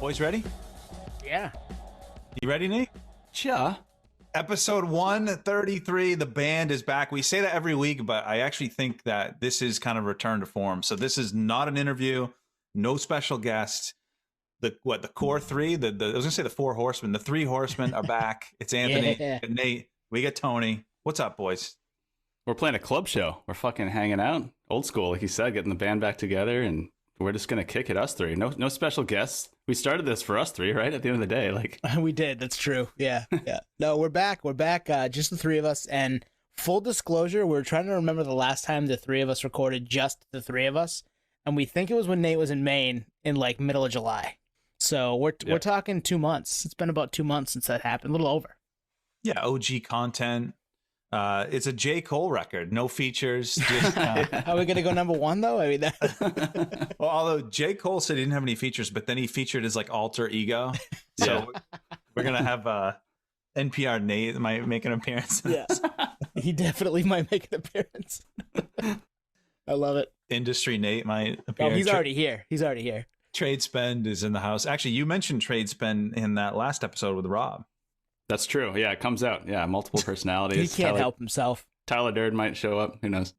Boys ready? Yeah. You ready, Nate? Sure. Episode 133, the band is back. We say that every week, but I actually think that this is kind of return to form. So this is not an interview, no special guest. The core three, I was gonna say the four horsemen. The three horsemen are back. It's Anthony, Yeah. Nate, we got Tony. What's up, boys? We're playing a club show. We're fucking hanging out. Old school, like you said, getting the band back together, and we're just gonna kick it, us three. No special guests. We started this for us three, right? At the end of the day, like We did. That's true. Yeah. Yeah. No, we're back. We're back. Just the three of us. And full disclosure, we're trying to remember the last time the three of us recorded just the three of us. And we think it was when Nate was in Maine in like middle of July. So we're talking 2 months. It's been about 2 months since that happened. A little over. Yeah, OG content. It's a J. Cole record. No features. Just, Are we going to go number one, though? I mean, well, although J. Cole said he didn't have any features, but then he featured his like alter ego. So we're going to have NPR Nate might make an appearance. Yeah, he definitely might make an appearance. I love it. Industry Nate might appear. Oh, he's already here. He's already here. Trade Spend is in the house. Actually, you mentioned Trade Spend in that last episode with Rob. that's true. Yeah, it comes out. Yeah, multiple personalities. He can't help himself. Tyler Durden might show up. Who knows?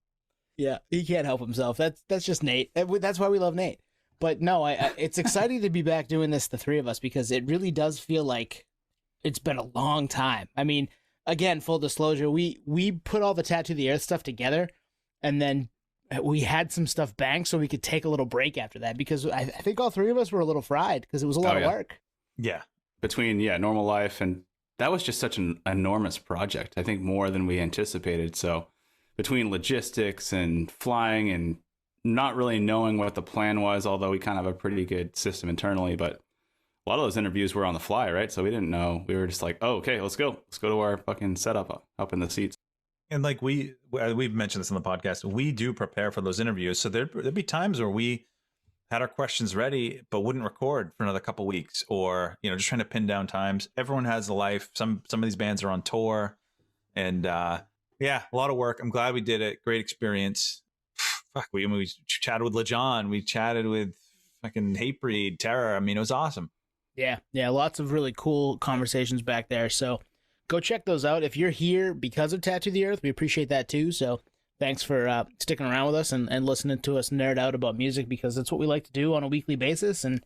Yeah, he can't help himself. That's just Nate. That's why we love Nate. But no, it's exciting to be back doing this, the three of us, because it really does feel like it's been a long time. I mean, again, full disclosure, we put all the Tattoo the Earth stuff together, and then we had some stuff banked so we could take a little break after that, because I think all three of us were a little fried because it was a lot of work. Yeah. Between normal life, and that was just such an enormous project. I think more than we anticipated. So between logistics and flying and not really knowing what the plan was, although we kind of have a pretty good system internally, but a lot of those interviews were on the fly, right? So we didn't know. We were just like, oh, okay, let's go to our fucking setup up in the seats. And like we've mentioned this on the podcast, we do prepare for those interviews. So there'd be times where we had our questions ready, but wouldn't record for another couple weeks, or just trying to pin down times. Everyone has a life. Some of these bands are on tour, and yeah, a lot of work. I'm glad we did it. Great experience. Fuck, we chatted with LeJohn. We chatted with fucking Hatebreed, Terror. I mean, it was awesome. Yeah, lots of really cool conversations back there. So go check those out. If you're here because of Tattoo the Earth, we appreciate that too. So thanks for sticking around with us and listening to us nerd out about music, because that's what we like to do on a weekly basis, and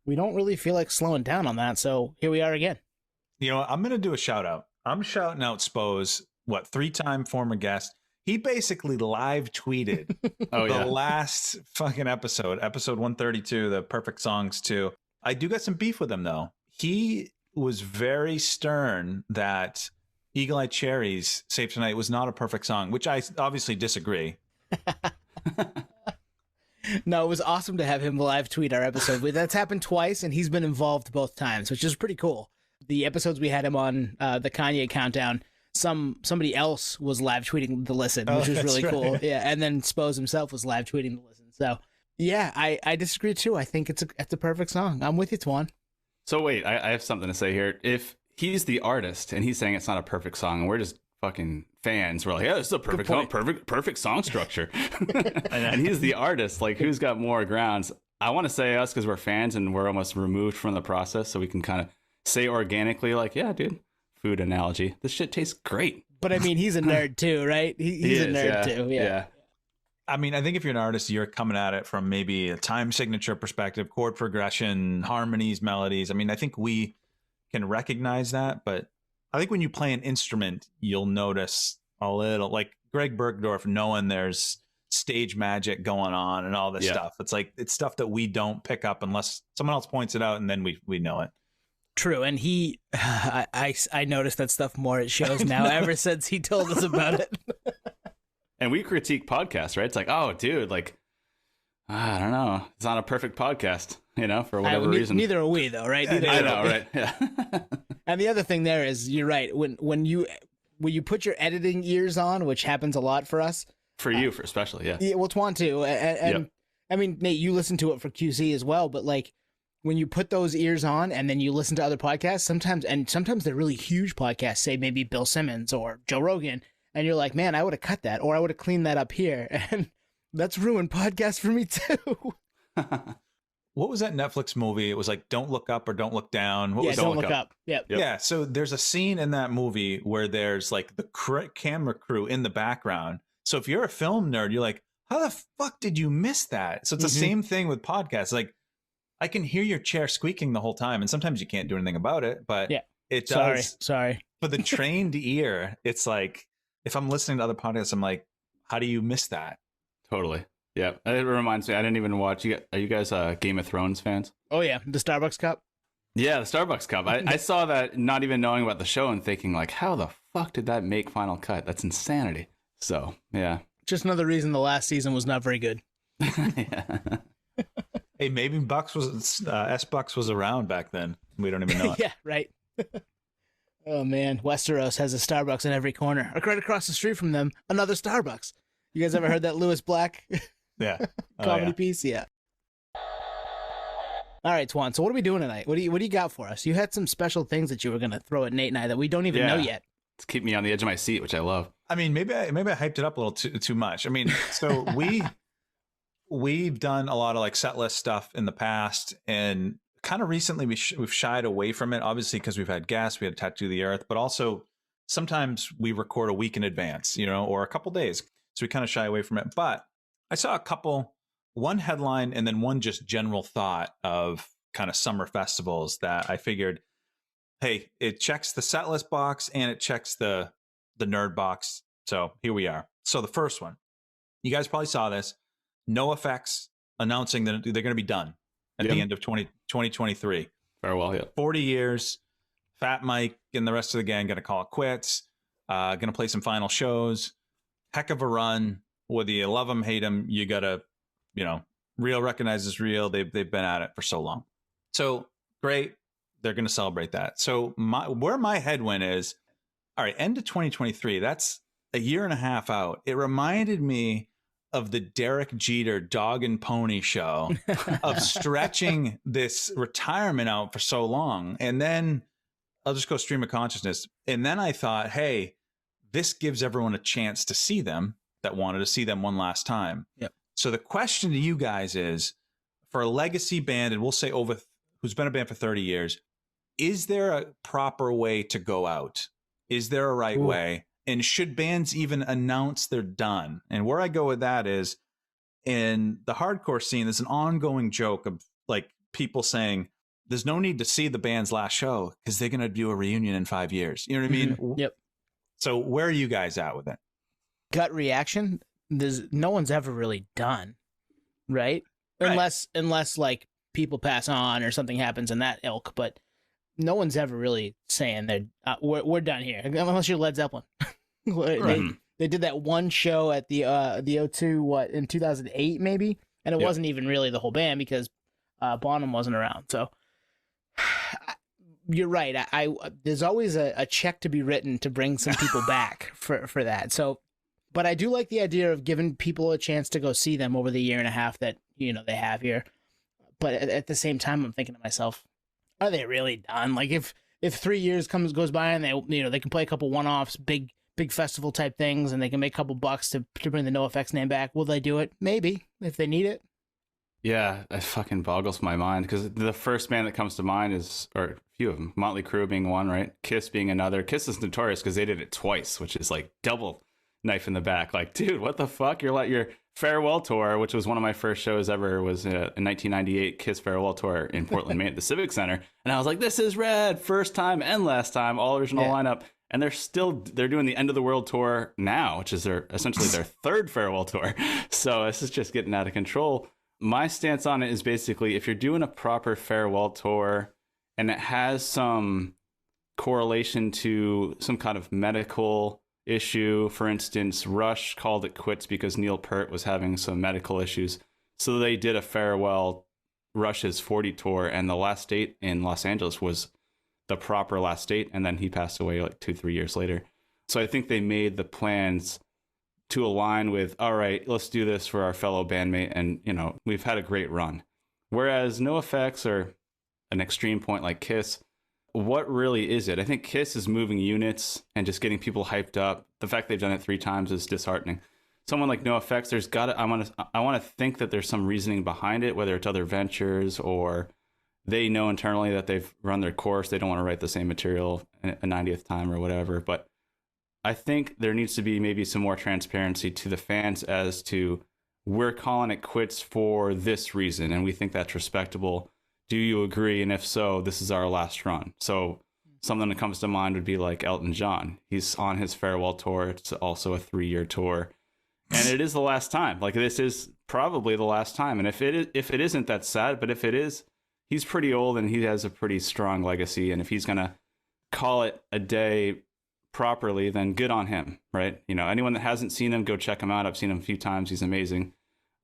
we don't really feel like slowing down on that. So here we are again. I'm going to do a shout out. I'm shouting out Spose, 3-time former guest. He basically live tweeted the last fucking episode 132, the Perfect Songs 2. I do got some beef with him, though. He was very stern that Eagle Eye Cherry's Safe Tonight was not a perfect song, which I obviously disagree. No, it was awesome to have him live tweet our episode. That's happened twice, and he's been involved both times, which is pretty cool. The episodes we had him on, the Kanye Countdown, somebody else was live tweeting the listen, which was really cool. Yeah, and then Spose himself was live tweeting the listen. So yeah, I disagree too. I think it's a perfect song. I'm with you, Twan. So wait, I have something to say here. If he's the artist and he's saying it's not a perfect song, and we're just fucking fans, we're like, yeah, this is a perfect song, perfect song structure. and he's the artist. Like, who's got more grounds? I want to say us because we're fans and we're almost removed from the process, so we can kind of say organically, like, yeah, dude, food analogy, this shit tastes great. But I mean, he's a nerd too, right? He's a nerd too. Yeah. I mean, I think if you're an artist, you're coming at it from maybe a time signature perspective, chord progression, harmonies, melodies. I mean, I think we can recognize that, but I think when you play an instrument, you'll notice a little, like Greg Bergdorf, knowing there's stage magic going on and all this stuff. It's like, it's stuff that we don't pick up unless someone else points it out, and then we know it. True, and I noticed that stuff more at shows now ever since he told us about it. And we critique podcasts, right? It's like, oh, dude, like, I don't know, it's not a perfect podcast, for whatever reason. Neither are we, though, right? I know, right? Yeah. And the other thing there is, you're right. When you put your editing ears on, which happens a lot for us, for you, especially, yeah. Yeah, well, Twan too, and Yep. I mean, Nate, you listen to it for QC as well, but like, when you put those ears on and then you listen to other podcasts, sometimes they're really huge podcasts, say maybe Bill Simmons or Joe Rogan, and you're like, man, I would have cut that, or I would have cleaned that up here, and that's ruined podcasts for me too. what was that Netflix movie? It was like Don't Look Up or Don't Look Down. What Yeah, was Don't Look Up. Yep. Yeah, so there's a scene in that movie where there's like the camera crew in the background. So if you're a film nerd, you're like, how the fuck did you miss that? So it's the same thing with podcasts. Like, I can hear your chair squeaking the whole time, and sometimes you can't do anything about it, but it does. Sorry. For the trained ear, it's like, if I'm listening to other podcasts, I'm like, how do you miss that? Totally. Yeah, it reminds me. I didn't even watch. Are you guys Game of Thrones fans? Oh yeah, the Starbucks cup. Yeah, the Starbucks cup. I saw that, not even knowing about the show, and thinking like, how the fuck did that make Final Cut? That's insanity. So yeah, just another reason the last season was not very good. Yeah. Hey, maybe Bucks was S Bucks was around back then. We don't even know it. Yeah, right. Oh man, Westeros has a Starbucks in every corner. Right across the street from them, another Starbucks. You guys ever heard that Lewis Black? Yeah. Comedy piece? Yeah. All right, Twan. So what are we doing tonight? What do you got for us? You had some special things that you were going to throw at Nate and I that we don't even know yet. It's keep me on the edge of my seat, which I love. I mean, maybe I hyped it up a little too much. I mean, so we've done a lot of like set list stuff in the past, and kind of recently we've shied away from it, obviously because we've had guests, we had Tattoo the Earth, but also sometimes we record a week in advance, or a couple days. So we kind of shy away from it. But I saw one headline and then one just general thought of kind of summer festivals that I figured, hey, it checks the set list box and it checks the nerd box. So here we are. So the first one, you guys probably saw this, NoFX announcing that they're going to be done at the end of 2023. Farewell, yeah. 40 years, Fat Mike and the rest of the gang going to call it quits, going to play some final shows. Heck of a run. Whether you love them, hate them, you gotta, real recognizes real. They've been at it for so long. So great, they're gonna celebrate that. So where my head went is, all right, end of 2023. That's a year and a half out. It reminded me of the Derek Jeter dog and pony show of stretching this retirement out for so long, and then I'll just go stream of consciousness. And then I thought, hey, this gives everyone a chance to see them that wanted to see them one last time. Yep. So the question to you guys is, for a legacy band, and we'll say who's been a band for 30 years, is there a proper way to go out? Is there a right way? And should bands even announce they're done? And where I go with that is, in the hardcore scene, there's an ongoing joke of like people saying, there's no need to see the band's last show because they're going to do a reunion in 5 years. You know what I mean? Yep. So where are you guys at with it? Gut reaction. No one's ever really done, right? Unless like people pass on or something happens in that ilk, but no one's ever really saying we're done here, unless you're Led Zeppelin. They did that one show at the O2 in 2008 maybe, and it wasn't even really the whole band because Bonham wasn't around. So you're right. There's always a check to be written to bring some people back for that. So, but I do like the idea of giving people a chance to go see them over the year and a half that they have here. But at the same time, I'm thinking to myself, are they really done? Like if 3 years goes by and they can play a couple one-offs, big festival type things, and they can make a couple bucks to bring the NoFX name back, will they do it? Maybe, if they need it. Yeah, it fucking boggles my mind because the first band that comes to mind is, or a few of them, Motley Crue being one, right? Kiss being another. Kiss is notorious because they did it twice, which is like double knife in the back. Like, dude, what the fuck? Your farewell tour, which was one of my first shows ever, was in 1998 Kiss farewell tour in Portland, Maine, at the Civic Center. And I was like, this is rad. First time and last time, all original lineup. And they're doing the End of the World tour now, which is essentially their third farewell tour. So this is just getting out of control. My stance on it is basically, if you're doing a proper farewell tour and it has some correlation to some kind of medical issue, for instance, Rush called it quits because Neil Peart was having some medical issues. So they did a farewell Rush's 40 tour, and the last date in Los Angeles was the proper last date, and then he passed away like 2-3 years later. So I think they made the plans to align with, all right, let's do this for our fellow bandmate, and we've had a great run. Whereas NoFX or an extreme point like Kiss, what really is it? I think Kiss is moving units and just getting people hyped up. The fact they've done it 3 times is disheartening. someone like NoFX, there's got to, I want to think that there's some reasoning behind it, whether it's other ventures or they know internally that they've run their course. They don't want to write the same material a 90th time or whatever. But I think there needs to be maybe some more transparency to the fans as to we're calling it quits for this reason. And we think that's respectable. Do you agree? And if so, this is our last run. So something that comes to mind would be like Elton John. He's on his farewell tour. It's also a 3-year tour. And it is the last time. Like, this is probably the last time. And if it isn't, that's sad. But if it is, he's pretty old and he has a pretty strong legacy. And if he's going to call it a day properly, then good on him, right? You know, anyone that hasn't seen him, go check him out. I've seen him a few times. He's amazing.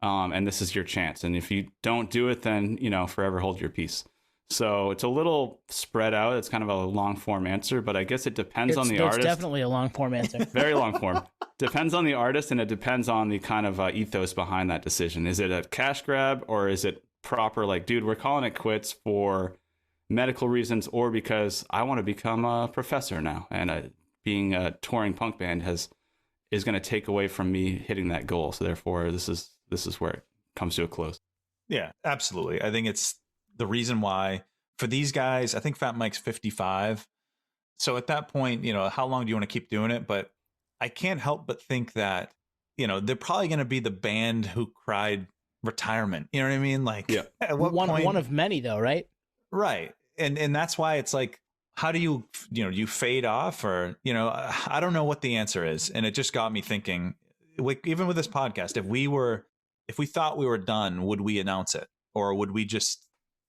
And this is your chance. And if you don't do it, then, you know, forever hold your peace. So it's a little spread out. It's kind of a long form answer, but I guess it depends on the artist. It's definitely a long form answer. Very long form. Depends on the artist, and it depends on the kind of ethos behind that decision. Is it a cash grab, or is it proper, like, dude, we're calling it quits for medical reasons, or because I want to become a professor now, and being a touring punk band is going to take away from me hitting that goal. So therefore, this is where it comes to a close. Yeah, absolutely. I think it's the reason why for these guys, I think Fat Mike's 55. So at that point, you know, how long do you want to keep doing it? But I can't help but think that, you know, they're probably going to be the band who cried retirement. You know what I mean? Like, yeah. At what point, one of many though, right? Right. And that's why it's like, how do you you fade off, or, you know, I don't know what the answer is. And it just got me thinking, even with this podcast, if we thought we were done, would we announce it, or would we just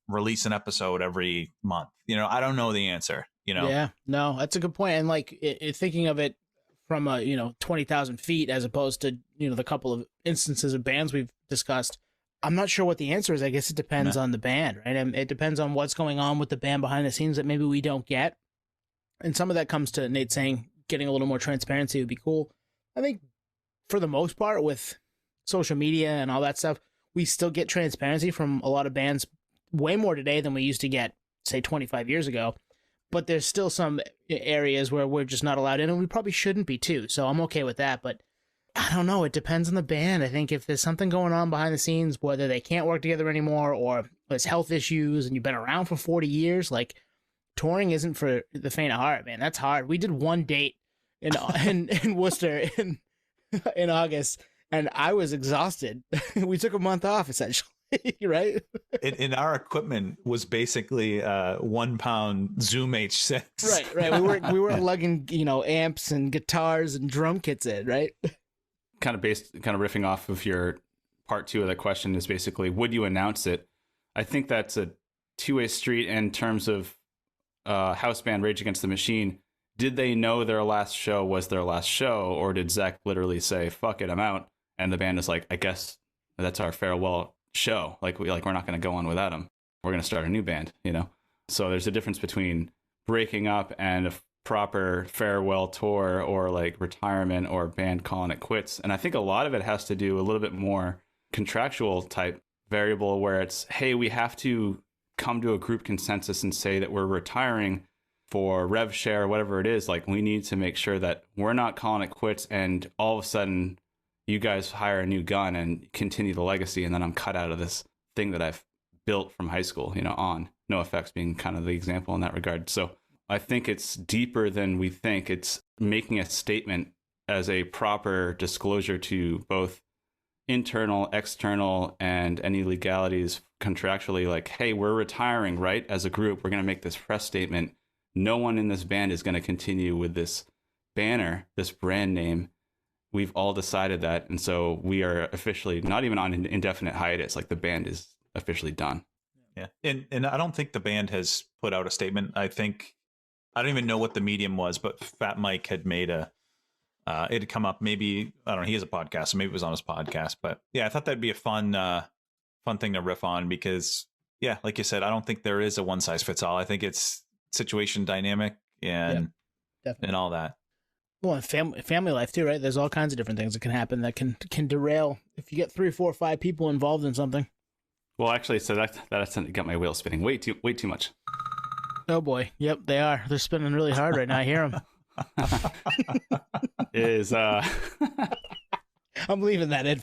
release an episode every month? You know, I don't know the answer, you know? Yeah, no, that's a good point. And like thinking of it from 20,000 feet, as opposed to, you know, the couple of instances of bands we've discussed, I'm not sure what the answer is. I guess it depends on the band, right? And it depends on what's going on with the band behind the scenes that maybe we don't get. And some of that comes to Nate saying getting a little more transparency would be cool. I think for the most part with social media and all that stuff, we still get transparency from a lot of bands way more today than we used to get, say, 25 years ago. But there's still some areas where we're just not allowed in, and we probably shouldn't be too. So I'm okay with that. But I don't know. It depends on the band. I think if there's something going on behind the scenes, whether they can't work together anymore or there's health issues and you've been around for 40 years, like, touring isn't for the faint of heart, man. That's hard. We did one date in Worcester in August, and I was exhausted. We took a month off, essentially. Right? And our equipment was basically 1 pound Zoom H6. Right. We weren't lugging, amps and guitars and drum kits in, right? Kind of riffing off of your part 2 of that question is basically, would you announce it? I think that's a two-way street in terms of house band Rage Against the Machine. Did they know their last show was their last show, or did Zach literally say, fuck it, I'm out? And the band is like, I guess that's our farewell show. We're not going to go on without him. We're going to start a new band, So there's a difference between breaking up and a proper farewell tour, or like retirement, or band calling it quits. And I think a lot of it has to do a little bit more contractual type variable, where it's, hey, we have to come to a group consensus and say that we're retiring for rev share, whatever it is. Like, we need to make sure that we're not calling it quits and all of a sudden you guys hire a new gun and continue the legacy, and then I'm cut out of this thing that I've built from high school, on NoFX being kind of the example in that regard. So I think it's deeper than we think. It's making a statement as a proper disclosure to both internal, external, and any legalities contractually, like, hey, we're retiring, right? As a group, we're going to make this press statement. No one in this band is going to continue with this banner, this brand name. We've all decided that. And so we are officially not even on an indefinite hiatus. Like, the band is officially done. Yeah. And I don't think the band has put out a statement. I don't even know what the medium was, but Fat Mike had made it had come up. Maybe, I don't know, he has a podcast, so maybe it was on his podcast. But yeah, I thought that'd be a fun thing to riff on, because, yeah, like you said, I don't think there is a one size fits all. I think it's situation dynamic and all that. Well, and family life too, right? There's all kinds of different things that can happen that can derail if you get 3, 4, 5 people involved in something. Well, actually, so that got my wheels spinning way too much. Oh boy, yep, they are. They're spinning really hard right now. I hear them. I'm I'm leaving that in.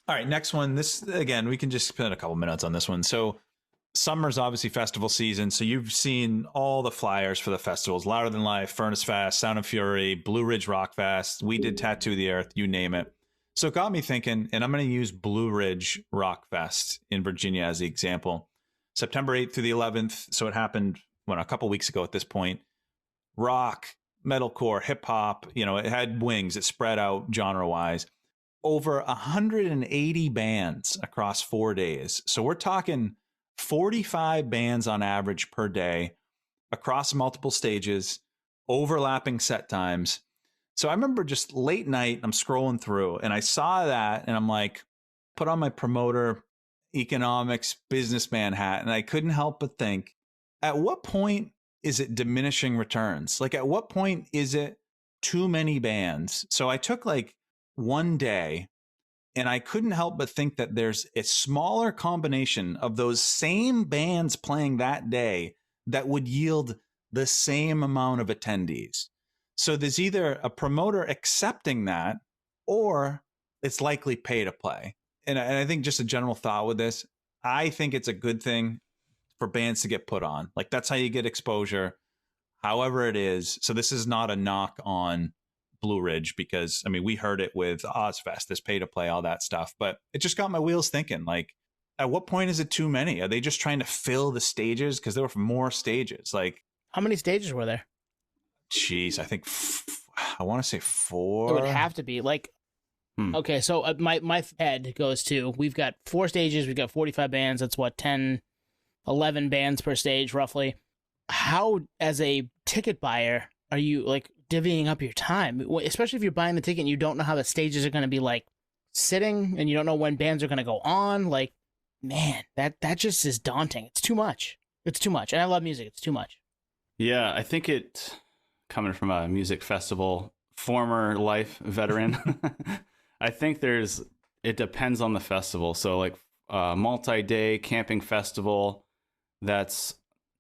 All right, next one. This, again, we can just spend a couple minutes on this one. So summer's obviously festival season. So you've seen all the flyers for the festivals: Louder Than Life, Furnace Fest, Sound and Fury, Blue Ridge Rock Fest. We did Tattoo the Earth, you name it. So it got me thinking, and I'm going to use Blue Ridge Rock Fest in Virginia as the example. September 8th through the 11th. So it happened, a couple weeks ago at this point. Rock, metalcore, hip hop, it had wings. It spread out genre-wise. Over 180 bands across 4 days. So we're talking 45 bands on average per day across multiple stages, overlapping set times. So I remember just late night, I'm scrolling through and I saw that and I'm like, put on my promoter, economics, businessman hat. And I couldn't help but think, at what point is it diminishing returns? Like, at what point is it too many bands? So I took like one day, and I couldn't help but think that there's a smaller combination of those same bands playing that day that would yield the same amount of attendees. So there's either a promoter accepting that, or it's likely pay to play. And I think just a general thought with this, I think it's a good thing for bands to get put on. Like, that's how you get exposure, however it is. So this is not a knock on Blue Ridge, because we heard it with Ozfest, this pay to play, all that stuff, but it just got my wheels thinking, like, at what point is it too many? Are they just trying to fill the stages? Because there were more stages. Like, how many stages were there? Geez, I think I want to say 4. It would have to be like, okay, so my head goes to, we've got 4 stages, we've got 45 bands, that's what, 10, 11 bands per stage roughly. How, as a ticket buyer, are you like divvying up your time, especially if you're buying the ticket and you don't know how the stages are going to be like sitting, and you don't know when bands are going to go on? Like, man, that just is daunting. It's too much. And I love music. It's too much. Yeah, I think it, coming from a music festival former life veteran, I think it depends on the festival. So like a multi-day camping festival that's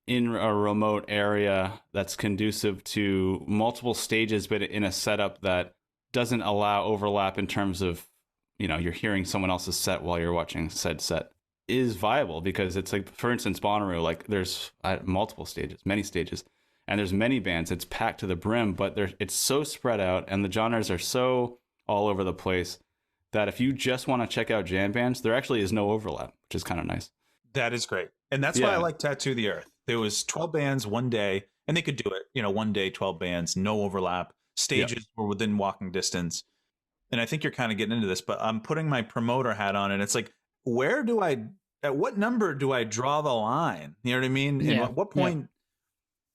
in a remote area that's conducive to multiple stages, but in a setup that doesn't allow overlap in terms of, you're hearing someone else's set while you're watching said set, is viable. Because it's like, for instance, Bonnaroo, like there's multiple stages, many stages, and there's many bands. It's packed to the brim, but it's so spread out and the genres are so all over the place that if you just want to check out jam bands, there actually is no overlap, which is kind of nice. That is great. And that's why I like Tattoo the Earth. There was 12 bands one day, and they could do it. One day, 12 bands, no overlap. Stages were within walking distance. And I think you're kind of getting into this, but I'm putting my promoter hat on, and it's like, at what number do I draw the line? You know what I mean? And at what point,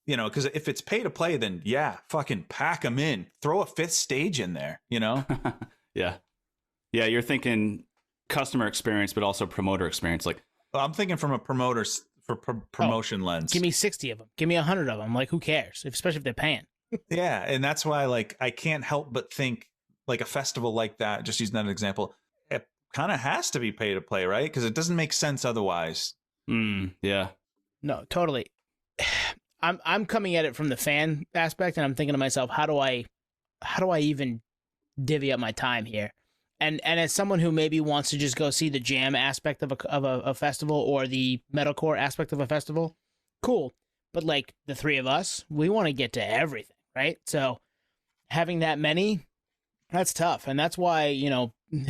because if it's pay to play, then fucking pack them in. Throw a 5th stage in there, Yeah, you're thinking customer experience, but also promoter experience. Like, I'm thinking from a promoter's promotion lens. Give me 60 of them. Give me 100 of them. Like, who cares? Especially if they're paying. Yeah, and that's why, like, I can't help but think, like, a festival like that, just using that as an example, it kind of has to be pay to play, right? Because it doesn't make sense otherwise. Yeah. No, totally. I'm coming at it from the fan aspect, and I'm thinking to myself, how do I even divvy up my time here? And as someone who maybe wants to just go see the jam aspect of a festival, or the metalcore aspect of a festival, cool. But like the 3 of us, we want to get to everything, right? So having that many, that's tough. And that's why,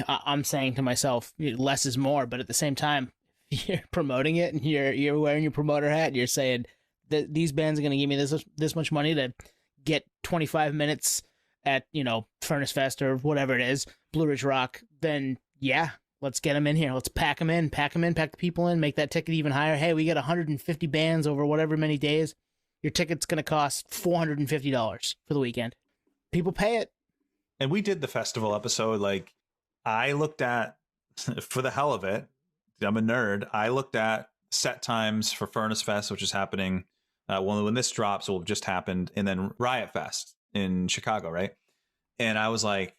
I'm saying to myself, less is more. But at the same time, you're promoting it and you're wearing your promoter hat, and you're saying that these bands are going to give me this much money to get 25 minutes at, Furnace Fest or whatever it is, Blue Ridge Rock, then let's get them in here. Let's pack the people in, make that ticket even higher. Hey, we got 150 bands over whatever many days. Your ticket's going to cost $450 for the weekend. People pay it. And we did the festival episode. Like, I looked at, for the hell of it, I'm a nerd, I looked at set times for Furnace Fest, which is happening, when this drops, it will have just happened, and then Riot Fest in Chicago, right? And I was like,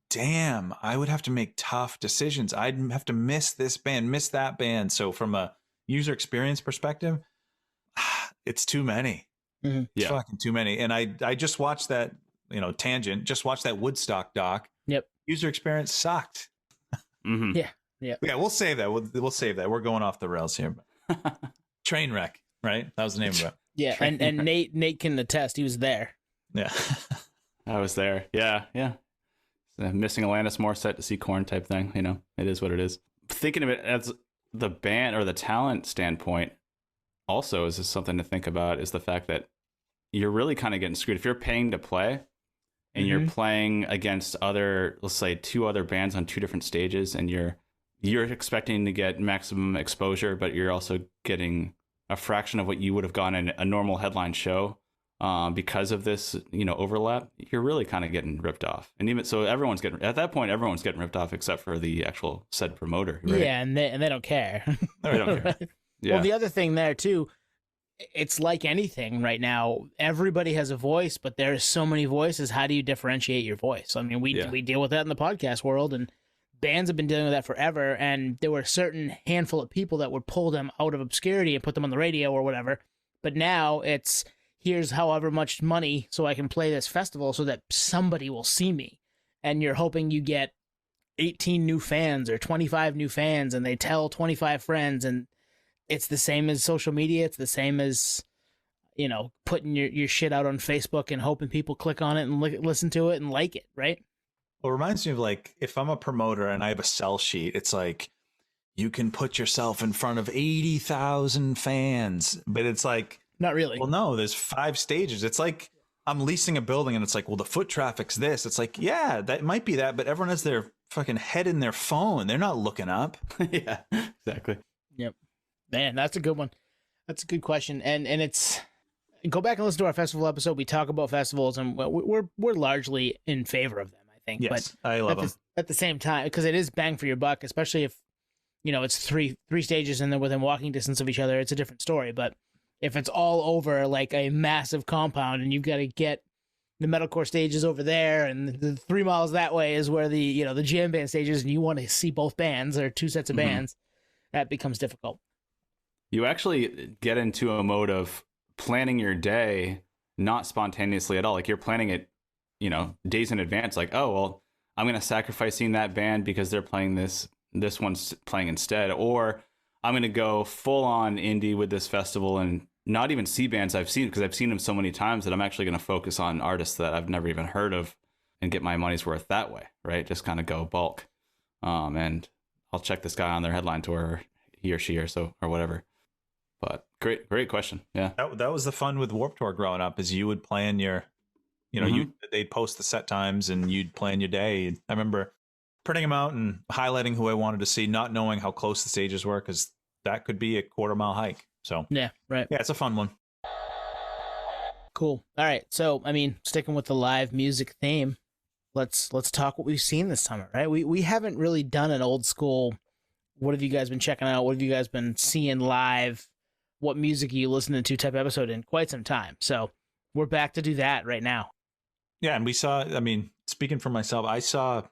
damn, I would have to make tough decisions. I'd have to miss this band, miss that band. So from a user experience perspective, it's too many. Mm-hmm. It's fucking too many. And I just watched that tangent. Just watch that Woodstock doc. Yep. User experience sucked. Mm-hmm. Yeah. We'll save that. We'll save that. We're going off the rails here. Train wreck, right? That was the name of it. Yeah, and Nate can attest. He was there. Yeah. I was there. Yeah. Missing Alanis Morissette to see Korn type thing. It is what it is. Thinking of it as the band or the talent standpoint, also is just something to think about, is the fact that you're really kind of getting screwed. If you're paying to play and you're playing against let's say 2 other bands on 2 different stages, and you're expecting to get maximum exposure, but you're also getting a fraction of what you would have gotten in a normal headline show, because of this, overlap, you're really kind of getting ripped off. And even so, at that point, everyone's getting ripped off except for the actual said promoter. Right? Yeah, and they don't care. They don't care. Yeah. Well, the other thing there too, it's like anything right now. Everybody has a voice, but there's so many voices. How do you differentiate your voice? I mean, we deal with that in the podcast world, and bands have been dealing with that forever. And there were a certain handful of people that would pull them out of obscurity and put them on the radio or whatever. But now it's, here's however much money so I can play this festival so that somebody will see me. And you're hoping you get 18 new fans or 25 new fans, and they tell 25 friends, and it's the same as social media. It's the same as, putting your shit out on Facebook and hoping people click on it and listen to it and like it, right? Well, it reminds me of, like, if I'm a promoter and I have a sell sheet, it's like, you can put yourself in front of 80,000 fans, but it's like, not really. Well, no, there's 5 stages. It's like I'm leasing a building and it's like, well, the foot traffic's this. It's like, yeah, that might be that, but everyone has their fucking head in their phone. They're not looking up. Yeah, exactly. Yep. Man, that's a good one. That's a good question. And it's, go back and listen to our festival episode. We talk about festivals, and we're largely in favor of them, I think. Yes, but I love them. At the same time, because it is bang for your buck, especially if, it's three stages and they're within walking distance of each other, it's a different story. But if it's all over like a massive compound and you've got to get the metalcore stages over there and the 3 miles that way is where the jam band stages, and you want to see both bands or 2 sets of bands, that becomes difficult. You actually get into a mode of planning your day, not spontaneously at all. Like, you're planning it, days in advance. Like, oh, well, I'm going to sacrifice seeing that band because they're playing this one's playing instead. Or I'm going to go full on indie with this festival and not even see bands I've seen, because I've seen them so many times that I'm actually going to focus on artists that I've never even heard of and get my money's worth that way, right? Just kind of go bulk. And I'll check this guy on their headline tour, or he or she or whatever. But great question. Yeah. That was the fun with Warped Tour growing up, is you would plan your, they'd post the set times and you'd plan your day. I remember printing them out and highlighting who I wanted to see, not knowing how close the stages were, because that could be a 1/4-mile hike. So yeah, right. Yeah, it's a fun one. Cool. All right. So, I mean, sticking with the live music theme, let's talk what we've seen this summer, right? We haven't really done an old school, what have you guys been checking out? What have you guys been seeing live? What music are you listening to type episode in quite some time. So we're back to do that right now. Yeah. And we saw, speaking for myself, I saw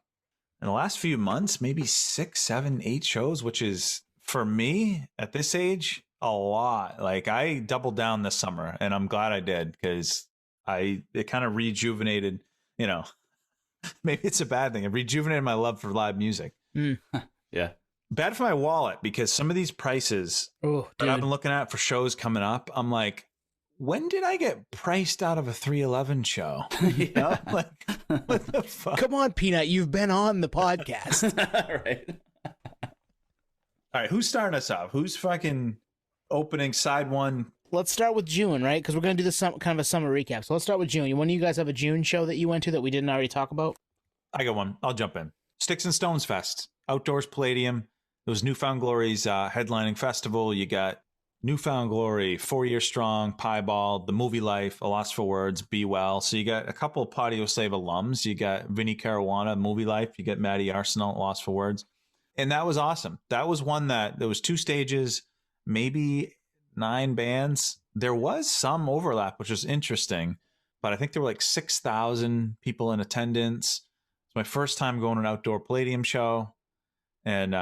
in the last few months, maybe 6, 7, 8 shows, which is, for me at this age, a lot. Like, I doubled down this summer, and I'm glad I did, because it kind of rejuvenated, maybe it's a bad thing. It rejuvenated my love for live music. Yeah. Bad for my wallet, because some of these prices that I've been looking at for shows coming up, I'm like, when did I get priced out of a 311 show? Like, what the fuck? Come on, Peanut, you've been on the podcast. Right. All right, who's starting us off? Who's fucking opening side one? Let's start with June, right? Because we're going to do this kind of a summer recap. So let's start with June. One of you guys have a June show that you went to that we didn't already talk about? I got one. I'll jump in. Sticks and Stones Fest, Outdoors Palladium. It was Newfound Glory's headlining festival. You got Newfound Glory, 4 Year Strong, Piebald, The Movie Life, A Loss for Words, Be Well. So you got a couple of Patio Slave alums. You got Vinnie Caruana, Movie Life. You got Maddie Arsenal, Loss for Words. And that was awesome. That was one that there was 2 stages, maybe 9 bands. There was some overlap, which was interesting, but I think there were like 6,000 people in attendance. It's my first time going to an outdoor Palladium show, and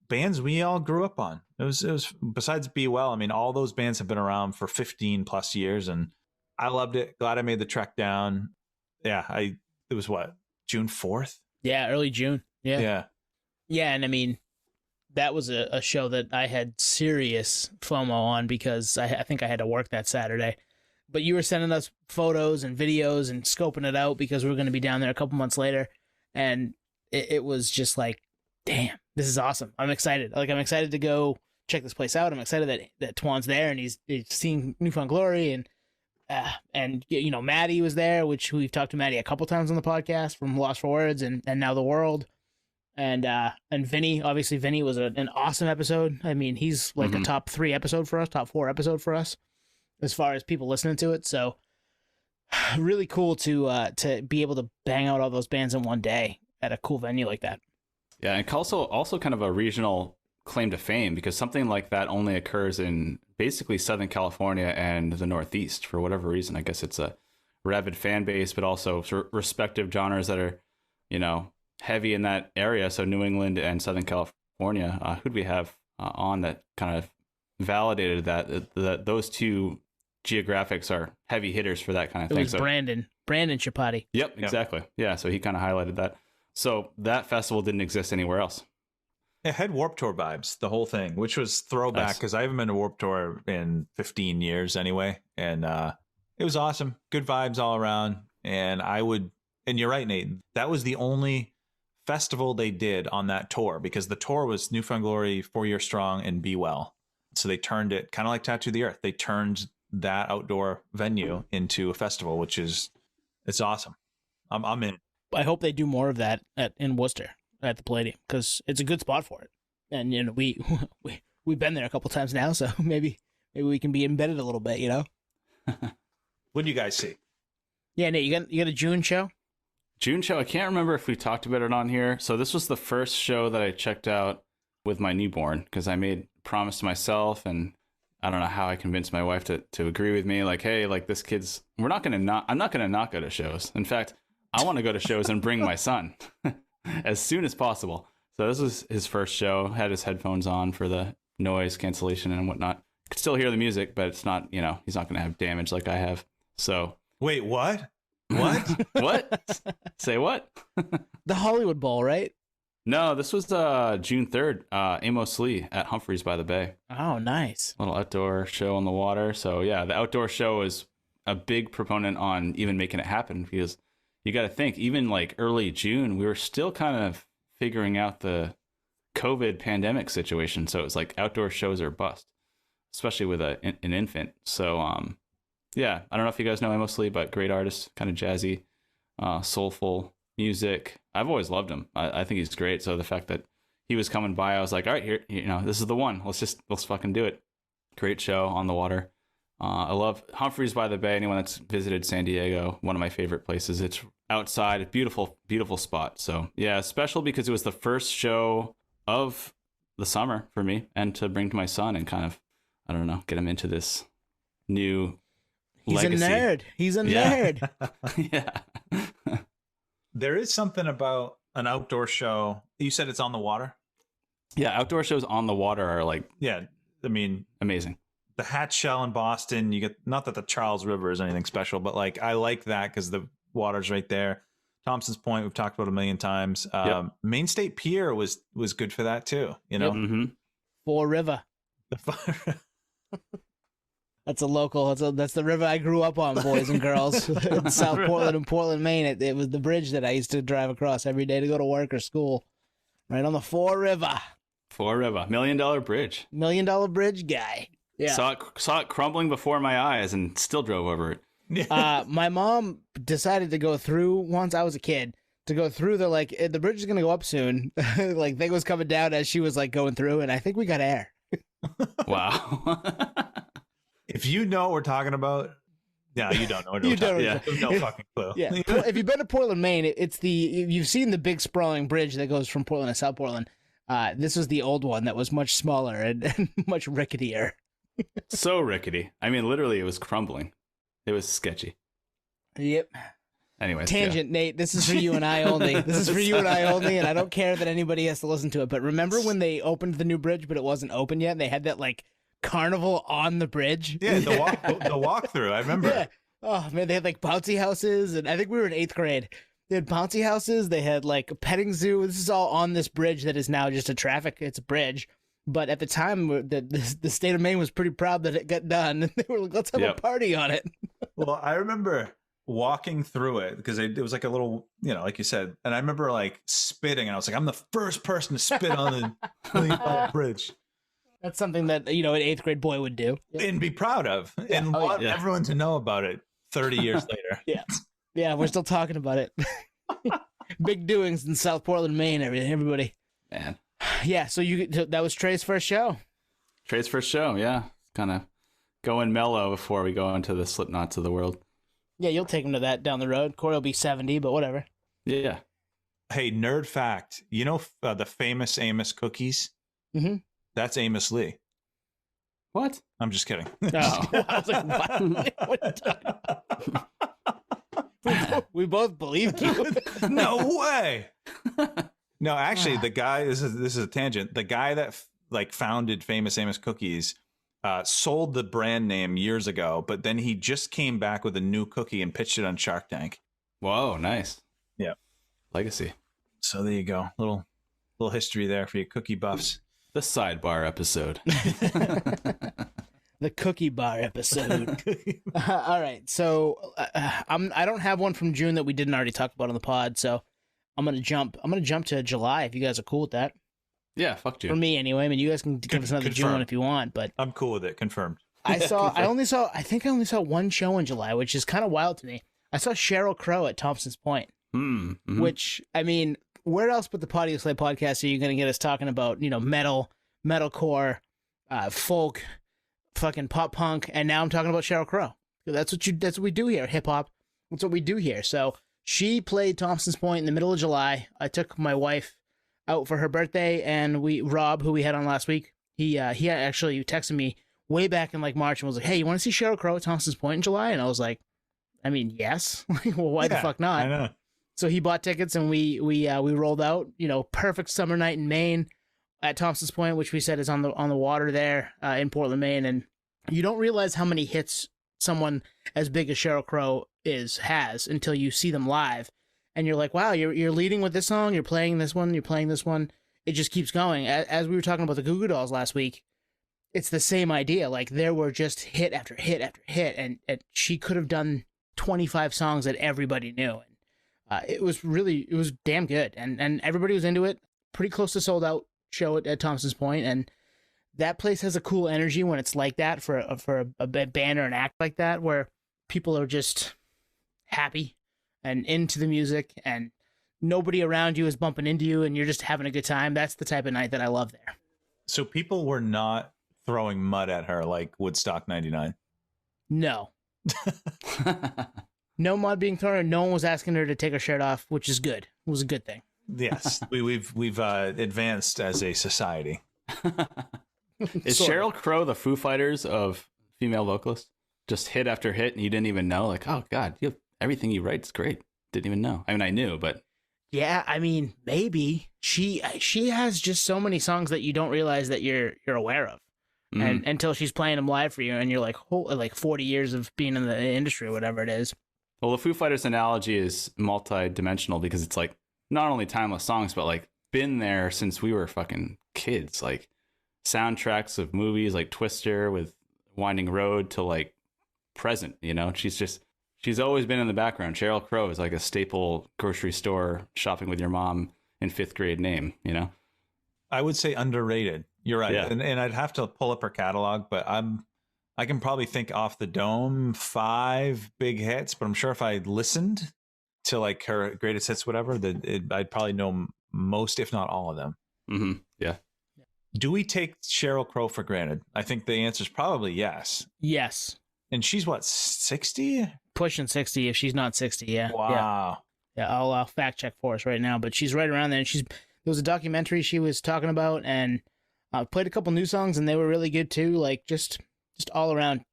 bands we all grew up on. It was besides Be Well, all those bands have been around for 15 plus years, and I loved it. Glad I made the trek down. it was what, June 4th? Yeah, early June. Yeah. And I mean, that was a show that I had serious FOMO on because I think I had to work that Saturday. But you were sending us photos and videos and scoping it out because we were going to be down there a couple months later. And it was just like, damn, this is awesome. I'm excited. Like, I'm excited to go check this place out. I'm excited that Twan's there and he's seeing Newfound Glory. And you know, Maddie was there, which we've talked to Maddie a couple times on the podcast from Lost for Words and Now the World. And Vinny, obviously Vinny was an awesome episode. I mean, he's like a top 3 episode for us, top 4 episode for us, as far as people listening to it. So really cool to be able to bang out all those bands in one day at a cool venue like that. Yeah, and also kind of a regional claim to fame, because something like that only occurs in basically Southern California and the Northeast for whatever reason. I guess it's a rabid fan base, but also respective genres that are, you know, heavy in that area. So New England and Southern California. Who'd we have on that kind of validated that those two geographics are heavy hitters for that kind of thing? It was Brandon Chapati. Yep, exactly. Yeah, so he kind of highlighted that. So that festival didn't exist anywhere else. It had Warped Tour vibes, the whole thing, which was throwback because I haven't been to Warped Tour in 15 years anyway. And it was awesome. Good vibes all around. And you're right, Nate, that was the only festival they did on that tour, because the tour was Newfound Glory, 4 Year Strong, and Be Well. So they turned it kind of like Tattoo the Earth. They turned that outdoor venue into a festival, it's awesome. I'm in. I hope they do more of that in Worcester at the Palladium, because it's a good spot for it. And you know, we've been there a couple times now, so maybe we can be embedded a little bit, you know. What do you guys see? Yeah, Nate, you got a June show? June show, I can't remember if we talked about it on here. So this was the first show that I checked out with my newborn, because I made a promise to myself, and I don't know how I convinced my wife to agree with me. Like, hey, like this kid's, I'm not going to not go to shows. In fact, I want to go to shows and bring my son as soon as possible. So this was his first show, had his headphones on for the noise cancellation and whatnot. Could still hear the music, but it's not, you know, he's not going to have damage like I have. So. Wait, what? What? What? Say what? The Hollywood Bowl, right? No, this was June 3rd, Amos Lee at Humphreys by the Bay. Oh, nice. Little outdoor show on the water. So yeah, the outdoor show is a big proponent on even making it happen, because you got to think, even like early June, we were still kind of figuring out the COVID pandemic situation. So it was like outdoor shows are bust, especially with an infant. So yeah, I don't know if you guys know Amos Lee, but great artist, kind of jazzy, soulful music. I've always loved him. I think he's great. So the fact that he was coming by, I was like, all right, here, you know, this is the one. Let's fucking do it. Great show on the water. I love Humphreys by the Bay. Anyone that's visited San Diego, one of my favorite places. It's outside, beautiful, beautiful spot. So yeah, special because it was the first show of the summer for me, and to bring to my son and kind of, I don't know, get him into this new legacy. He's a nerd. Yeah. There is something about an outdoor show. You said it's on the water? Yeah, outdoor shows on the water are like, yeah, I mean, amazing. The Hatch Shell in Boston, you get, not that the Charles River is anything special, but like I like that because the water's right there. Thompson's Point, we've talked about a million times. Yep. Maine State Pier was good for that too, you know. Yep. Mm-hmm. Fall River. That's a local. That's the river I grew up on, boys and girls. In South Portland and Portland, Maine. It was the bridge that I used to drive across every day to go to work or school. Right on the Fall River. Fall River, $1 million bridge. $1 million bridge guy. Yeah. Saw it crumbling before my eyes and still drove over it. My mom decided to go through once I was a kid. To go through the bridge is gonna go up soon. Like thing was coming down as she was like going through, and I think we got air. Wow. If you know what we're talking about, no, you don't know what we're talking about. Yeah. No fucking clue. Yeah. If you've been to Portland, Maine, you've seen the big sprawling bridge that goes from Portland to South Portland. This was the old one that was much smaller and much ricketier. So rickety. I mean, literally, it was crumbling. It was sketchy. Yep. Anyways, tangent, yeah. Nate. This is for you and I only. This is for you and I only, and I don't care that anybody has to listen to it. But remember when they opened the new bridge, but it wasn't open yet? And they had that like carnival on the bridge. Yeah, the walkthrough. I remember. Yeah. Oh man, they had like bouncy houses, and I think we were in 8th grade. They had bouncy houses. They had like a petting zoo. This is all on this bridge that is now just it's a bridge. But at the time, the state of Maine was pretty proud that it got done. And they were like, let's have a party on it. Well, I remember walking through it because it was like a little, like you said. And I remember like spitting. And I was like, I'm the first person to spit on the $1 million bridge. That's something that, an 8th grade boy would do. And be proud of. Yeah. And want everyone to know about it 30 years later. Yeah, we're still talking about it. Big doings in South Portland, Maine, everybody. Man. Yeah, so that was Trey's first show. Trey's first show, yeah. Kind of going mellow before we go into the Slipknots of the world. Yeah, you'll take him to that down the road. Corey will be 70, but whatever. Yeah. Hey, nerd fact. You know the famous Amos cookies? Mm-hmm. That's Amos Lee. What? I'm just kidding. Oh. I was like, what are you talking about? We both believed you. No way. No, actually, the guy. This is a tangent. The guy that founded Famous Amos Cookies sold the brand name years ago, but then he just came back with a new cookie and pitched it on Shark Tank. Whoa, nice. Yeah, legacy. So there you go. Little history there for you cookie buffs. The sidebar episode. The cookie bar episode. All right, so I don't have one from June that we didn't already talk about on the pod, so I'm gonna jump to July if you guys are cool with that. Yeah, fuck June. For me anyway. I mean, you guys can give us another June one if you want, but I'm cool with it. Confirmed. I think I only saw one show in July, which is kind of wild to me. I saw Sheryl Crow at Thompson's Point, mm-hmm. which, I mean, where else but the Potty Slay podcast are you going to get us talking about, metal, metalcore, folk, fucking pop punk, and now I'm talking about Sheryl Crow. That's what we do here, hip hop. That's what we do here. So she played Thompson's Point in the middle of July. I took my wife out for her birthday, and Rob, who we had on last week, he actually texted me way back in like March and was like, "Hey, you want to see Sheryl Crow at Thompson's Point in July?" And I was like, "I mean, yes. Well, why the fuck not?" I know. So he bought tickets, and we rolled out. Perfect summer night in Maine at Thompson's Point, which we said is on the water there in Portland, Maine. And you don't realize how many hits someone as big as Sheryl Crow has until you see them live, and you're like, wow, you're leading with this song, you're playing this one, it just keeps going. As we were talking about the Goo Goo Dolls last week, it's the same idea. Like, there were just hit after hit after hit, and she could have done 25 songs that everybody knew. And it was damn good, and everybody was into it. Pretty close to sold out show at Thompson's Point, and that place has a cool energy when it's like that for a band or an act like that, where people are just happy and into the music, and nobody around you is bumping into you, and you're just having a good time. That's the type of night that I love there. So people were not throwing mud at her like Woodstock 99. No. No mud being thrown, and no one was asking her to take her shirt off, which is good. It was a good thing. Yes, we've advanced as a society. Is Sheryl Crow the Foo Fighters of female vocalists? Just hit after hit, and you didn't even know? Like, oh God, everything you write is great. Didn't even know. I mean, I knew, but yeah, I mean, maybe she has just so many songs that you don't realize that you're aware of, and until she's playing them live for you, and you're like, like 40 years of being in the industry or whatever it is. Well, the Foo Fighters analogy is multi-dimensional because it's like not only timeless songs, but like been there since we were fucking kids. Like soundtracks of movies like Twister with Winding Road to like present, she's always been in the background. Sheryl Crow is like a staple grocery store shopping with your mom in 5th grade name, I would say underrated. You're right. Yeah. And I'd have to pull up her catalog, but I can probably think off the dome 5 big hits, but I'm sure if I listened to like her greatest hits, whatever, I'd probably know most, if not all of them. Mm-hmm. Yeah. Do we take Sheryl Crow for granted? I think the answer is probably yes. Yes. And she's what, 60? Pushing 60 if she's not 60. Yeah. Wow. Yeah. I'll fact check for us right now, but she's right around there. And there was a documentary she was talking about, and played a couple new songs, and they were really good too. Like just all around,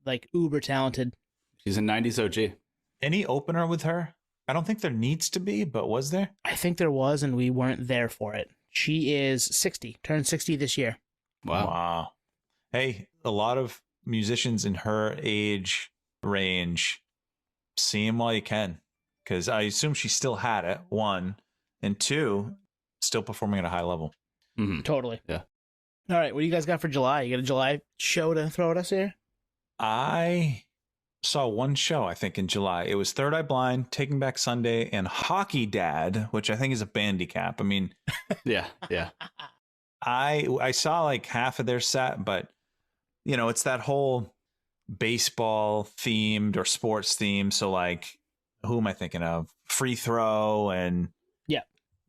like uber talented. She's a 90s OG. Any opener with her? I don't think there needs to be, but was there? I think there was, and we weren't there for it. She is 60, turned 60 this year. Wow. Hey, a lot of musicians in her age range see him while you can, because I assume she still had it, one, and two, still performing at a high level. Mm-hmm. Totally. Yeah. All right, what do you guys got for July? You got a July show to throw at us here? I saw one show, I think, in July. It was Third Eye Blind, Taking Back Sunday, and Hockey Dad, which I think is a bandicap. I mean, Yeah. I saw like half of their set, but you know, it's that whole baseball themed or sports themed. So like, who am I thinking of? Free Throw and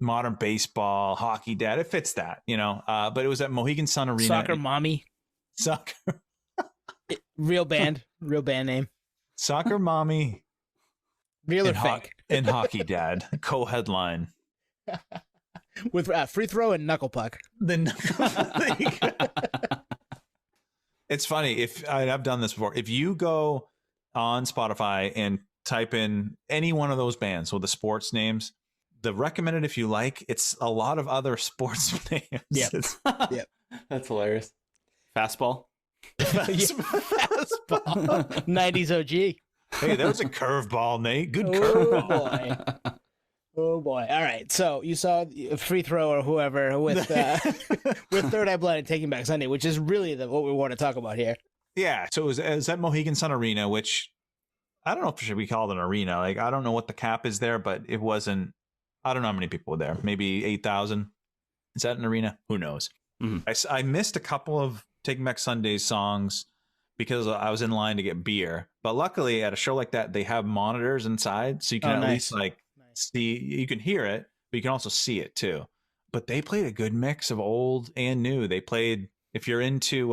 modern baseball, Hockey Dad. It fits that, you know. But it was at Mohegan Sun Arena. Soccer Mommy. Soccer. Real band name. Soccer Mommy. Real or fake? And Hockey Dad, co-headline. With Free Throw and Knuckle Puck. It's funny, if I've done this before. If you go on Spotify and type in any one of those bands with the sports names, the recommended, if you like, it's a lot of other sports names. Yep. Yep. That's hilarious. Fastball. Fastball. 90s OG. Hey, that was a curveball, Nate. Good curveball. curveball. Oh boy! All right, so you saw Free Throw or whoever with with Third Eye Blind and Taking Back Sunday, which is really what we want to talk about here. Yeah, so it was at Mohegan Sun Arena, which I don't know if it should be called an arena. Like, I don't know what the cap is there, but it wasn't. I don't know how many people were there. Maybe 8,000. Is that an arena? Who knows? Mm-hmm. I missed a couple of Taking Back Sunday's songs because I was in line to get beer. But luckily, at a show like that, they have monitors inside, so you can least like see. You can hear it, but you can also see it too. But they played a good mix of old and new. They played, if you're into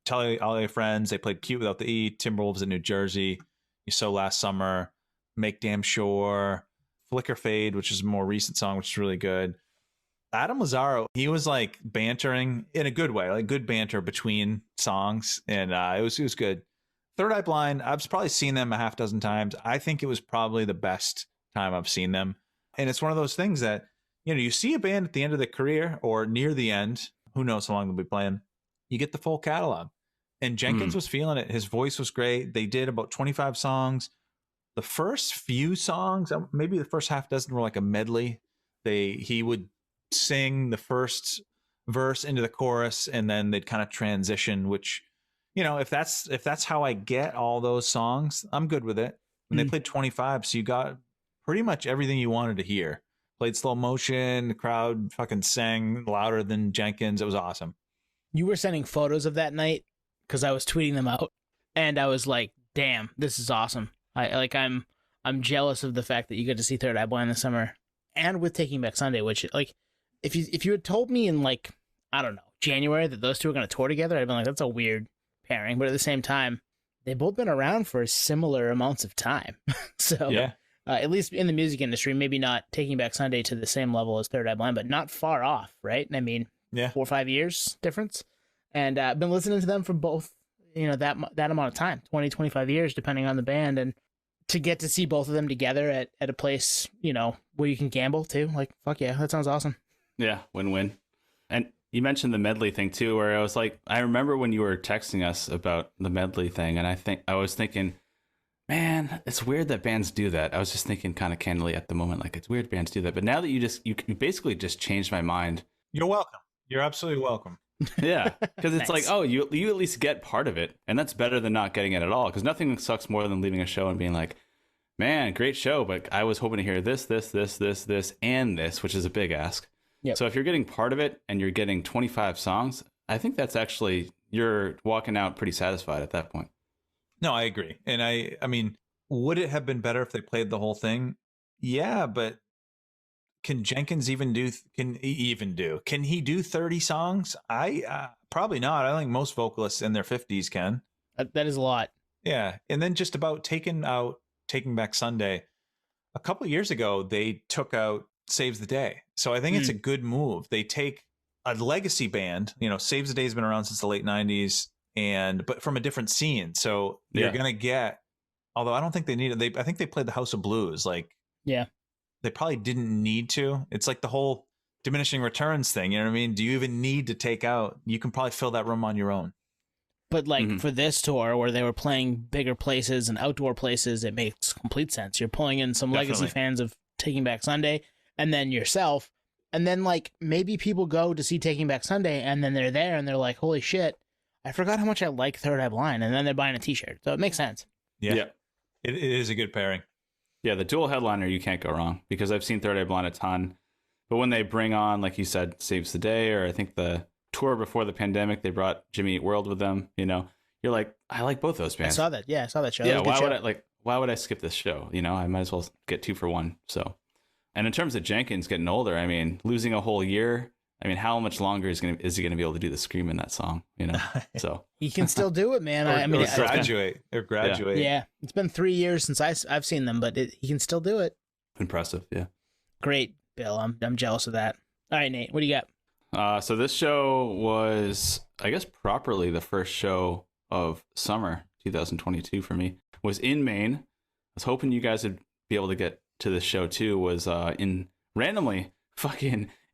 Tell All Your Friends, they played Cute Without the E, Timberwolves in New Jersey, You So Last Summer, Make Damn Sure, Flicker Fade, which is a more recent song, which is really good. Adam Lazzaro, he was like bantering in a good way, like good banter between songs, and it was good. Third Eye Blind, I've probably seen them a half dozen times. I think it was probably the best time I've seen them. And it's one of those things that, you know, you see a band at the end of the career or near the end, who knows how long they'll be playing, you get the full catalog. And Jenkins was feeling it. His voice was great. They did about 25 songs. The first few songs, maybe the first half dozen, were like a medley. He would sing the first verse into the chorus, and then they'd kind of transition, which, you know, if that's how I get all those songs, I'm good with it. And they played 25, so you got pretty much everything you wanted to hear. Played slow motion, the crowd fucking sang louder than Jenkins. It was awesome. You were sending photos of that night because I was tweeting them out, and I was like, damn, this is awesome. I'm jealous of the fact that you get to see Third Eye Blind this summer, and with Taking Back Sunday, which, like, if you had told me in, like, I don't know, January that those two were going to tour together, I'd been like, that's a weird pairing. But at the same time, they've both been around for similar amounts of time. So yeah. At least in the music industry, maybe not Taking Back Sunday to the same level as Third Eye Blind, but not far off, right? I mean, 4 or 5 years difference. And I've been listening to them for both, you know, that amount of time, 20, 25 years, depending on the band. And to get to see both of them together at a place, you know, where you can gamble too, like, fuck yeah, that sounds awesome. Yeah, win-win. And you mentioned the medley thing too, where I was like, I remember when you were texting us about the medley thing, and I was thinking, man, it's weird that bands do that. I was just thinking kind of candidly at the moment, like, it's weird bands do that. But now that you basically just changed my mind. You're welcome. You're absolutely welcome. Yeah, because it's Nice. like, oh, you at least get part of it, and that's better than not getting it at all. Because nothing sucks more than leaving a show and being like, man, great show, but I was hoping to hear this, and this, which is a big ask. Yep. So if you're getting part of it and you're getting 25 songs, I think that's actually, you're walking out pretty satisfied at that point. No, I agree. And I mean, would it have been better if they played the whole thing? Yeah, but can Jenkins can he do 30 songs? Probably not. I think most vocalists in their 50s can. That is a lot. Yeah. And then just about Taking Back Sunday, a couple of years ago, they took out Saves the Day. So I think it's a good move. They take a legacy band, you know, Saves the Day's been around since the late 90s, but from a different scene. So you're going to get, although I don't think they need it. I think they played the House of Blues. Like, yeah, they probably didn't need to. It's like the whole diminishing returns thing. You know what I mean? Do you even need to take out? You can probably fill that room on your own. But like for this tour where they were playing bigger places and outdoor places, it makes complete sense. You're pulling in some legacy fans of Taking Back Sunday and then yourself. And then like maybe people go to see Taking Back Sunday and then they're there and they're like, holy shit, I forgot how much I like Third Eye Blind. And then they're buying a t-shirt. So it makes sense. Yeah. It is a good pairing. Yeah, the dual headliner, you can't go wrong because I've seen Third Eye Blind a ton. But when they bring on, like you said, Saves the Day, or I think the tour before the pandemic, they brought Jimmy Eat World with them, you know, you're like, I like both those bands. I saw that. Yeah, I saw that show. Yeah, why would I skip this show? You know, I might as well get 2 for 1. So, and in terms of Jenkins getting older, I mean, losing a whole year, I mean, how much longer is he going to be able to do the scream in that song? You know, so he can still do it, man. or graduate. Yeah, it's been 3 years since I've seen them, but he can still do it. Impressive, yeah. Great, Bill. I'm jealous of that. All right, Nate, what do you got? So this show was, I guess, properly the first show of summer 2022 for me. Was in Maine. I was hoping you guys would be able to get to this show too. Was randomly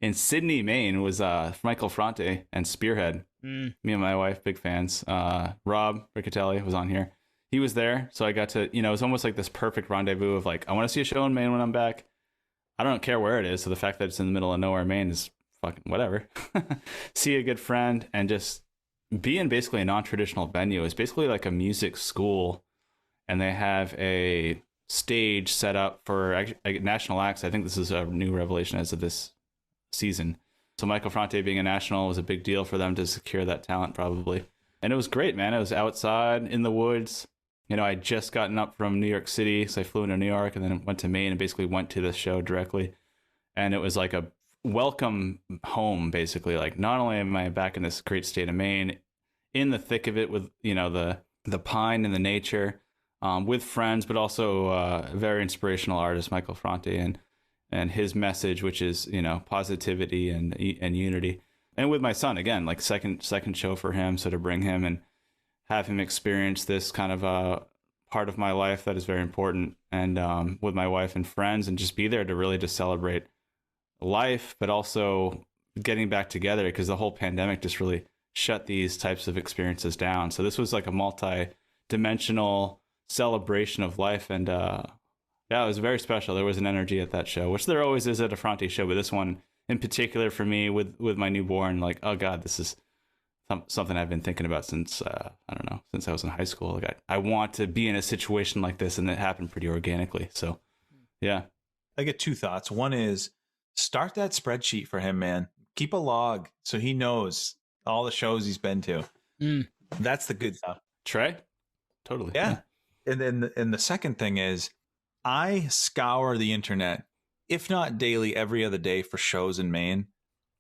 in Sydney, Maine. Was Michael Franti and Spearhead. Me and my wife, big fans. Rob Riccatelli was on here. He was there, so I got to, you know, it was almost like this perfect rendezvous of like, I want to see a show in Maine when I'm back. I don't care where it is, so the fact that it's in the middle of nowhere, Maine, is fucking whatever. See a good friend and just be in basically a non-traditional venue. It's basically like a music school, and they have a stage set up for national acts. I think this is a new revelation as of this season. So Michael Franti being a national was a big deal for them to secure that talent, probably. And it was great, man. It was outside in the woods. You know, I just gotten up from New York City, so I flew into New York and then went to Maine and basically went to the show directly. And it was like a welcome home, basically. Like, not only am I back in this great state of Maine, in the thick of it with, you know, the pine and the nature, with friends, but also a very inspirational artist, Michael Franti, and his message, which is, you know, positivity and unity. And with my son, again, like second show for him, so to bring him and have him experience this kind of part of my life that is very important, and with my wife and friends, and just be there to really just celebrate life, but also getting back together, because the whole pandemic just really shut these types of experiences down. So this was like a multi-dimensional celebration of life, and yeah, it was very special. There was an energy at that show, which there always is at a Franti show, but this one in particular for me, with my newborn, like, oh God, this is something I've been thinking about since, I don't know, since I was in high school. Like, I want to be in a situation like this, and it happened pretty organically. So, yeah. I get 2 thoughts. One is start that spreadsheet for him, man. Keep a log so he knows all the shows he's been to. That's the good stuff. Trey? Totally. Yeah. And then the second thing is I scour the internet, if not daily, every other day for shows in Maine.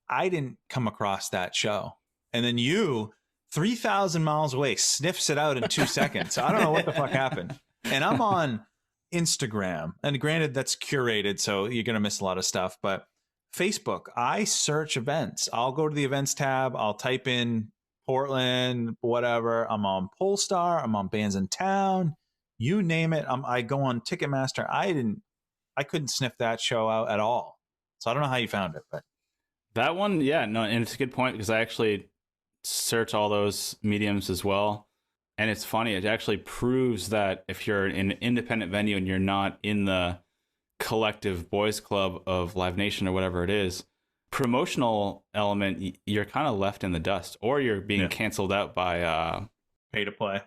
I didn't come across that show. And then you, 3,000 miles away, sniffs it out in 2 seconds. I don't know what the fuck happened. And I'm on Instagram. And granted, that's curated, so you're going to miss a lot of stuff. But Facebook, I search events. I'll go to the events tab. I'll type in Portland, whatever. I'm on Polestar. I'm on Bands in Town. You name it. I go on Ticketmaster. I couldn't sniff that show out at all. So I don't know how you found it, but that one, yeah, no, and it's a good point, because I actually search all those mediums as well. And it's funny, it actually proves that if you're in an independent venue and you're not in the collective boys club of Live Nation or whatever it is, promotional element, you're kind of left in the dust, or you're being canceled out by pay to play.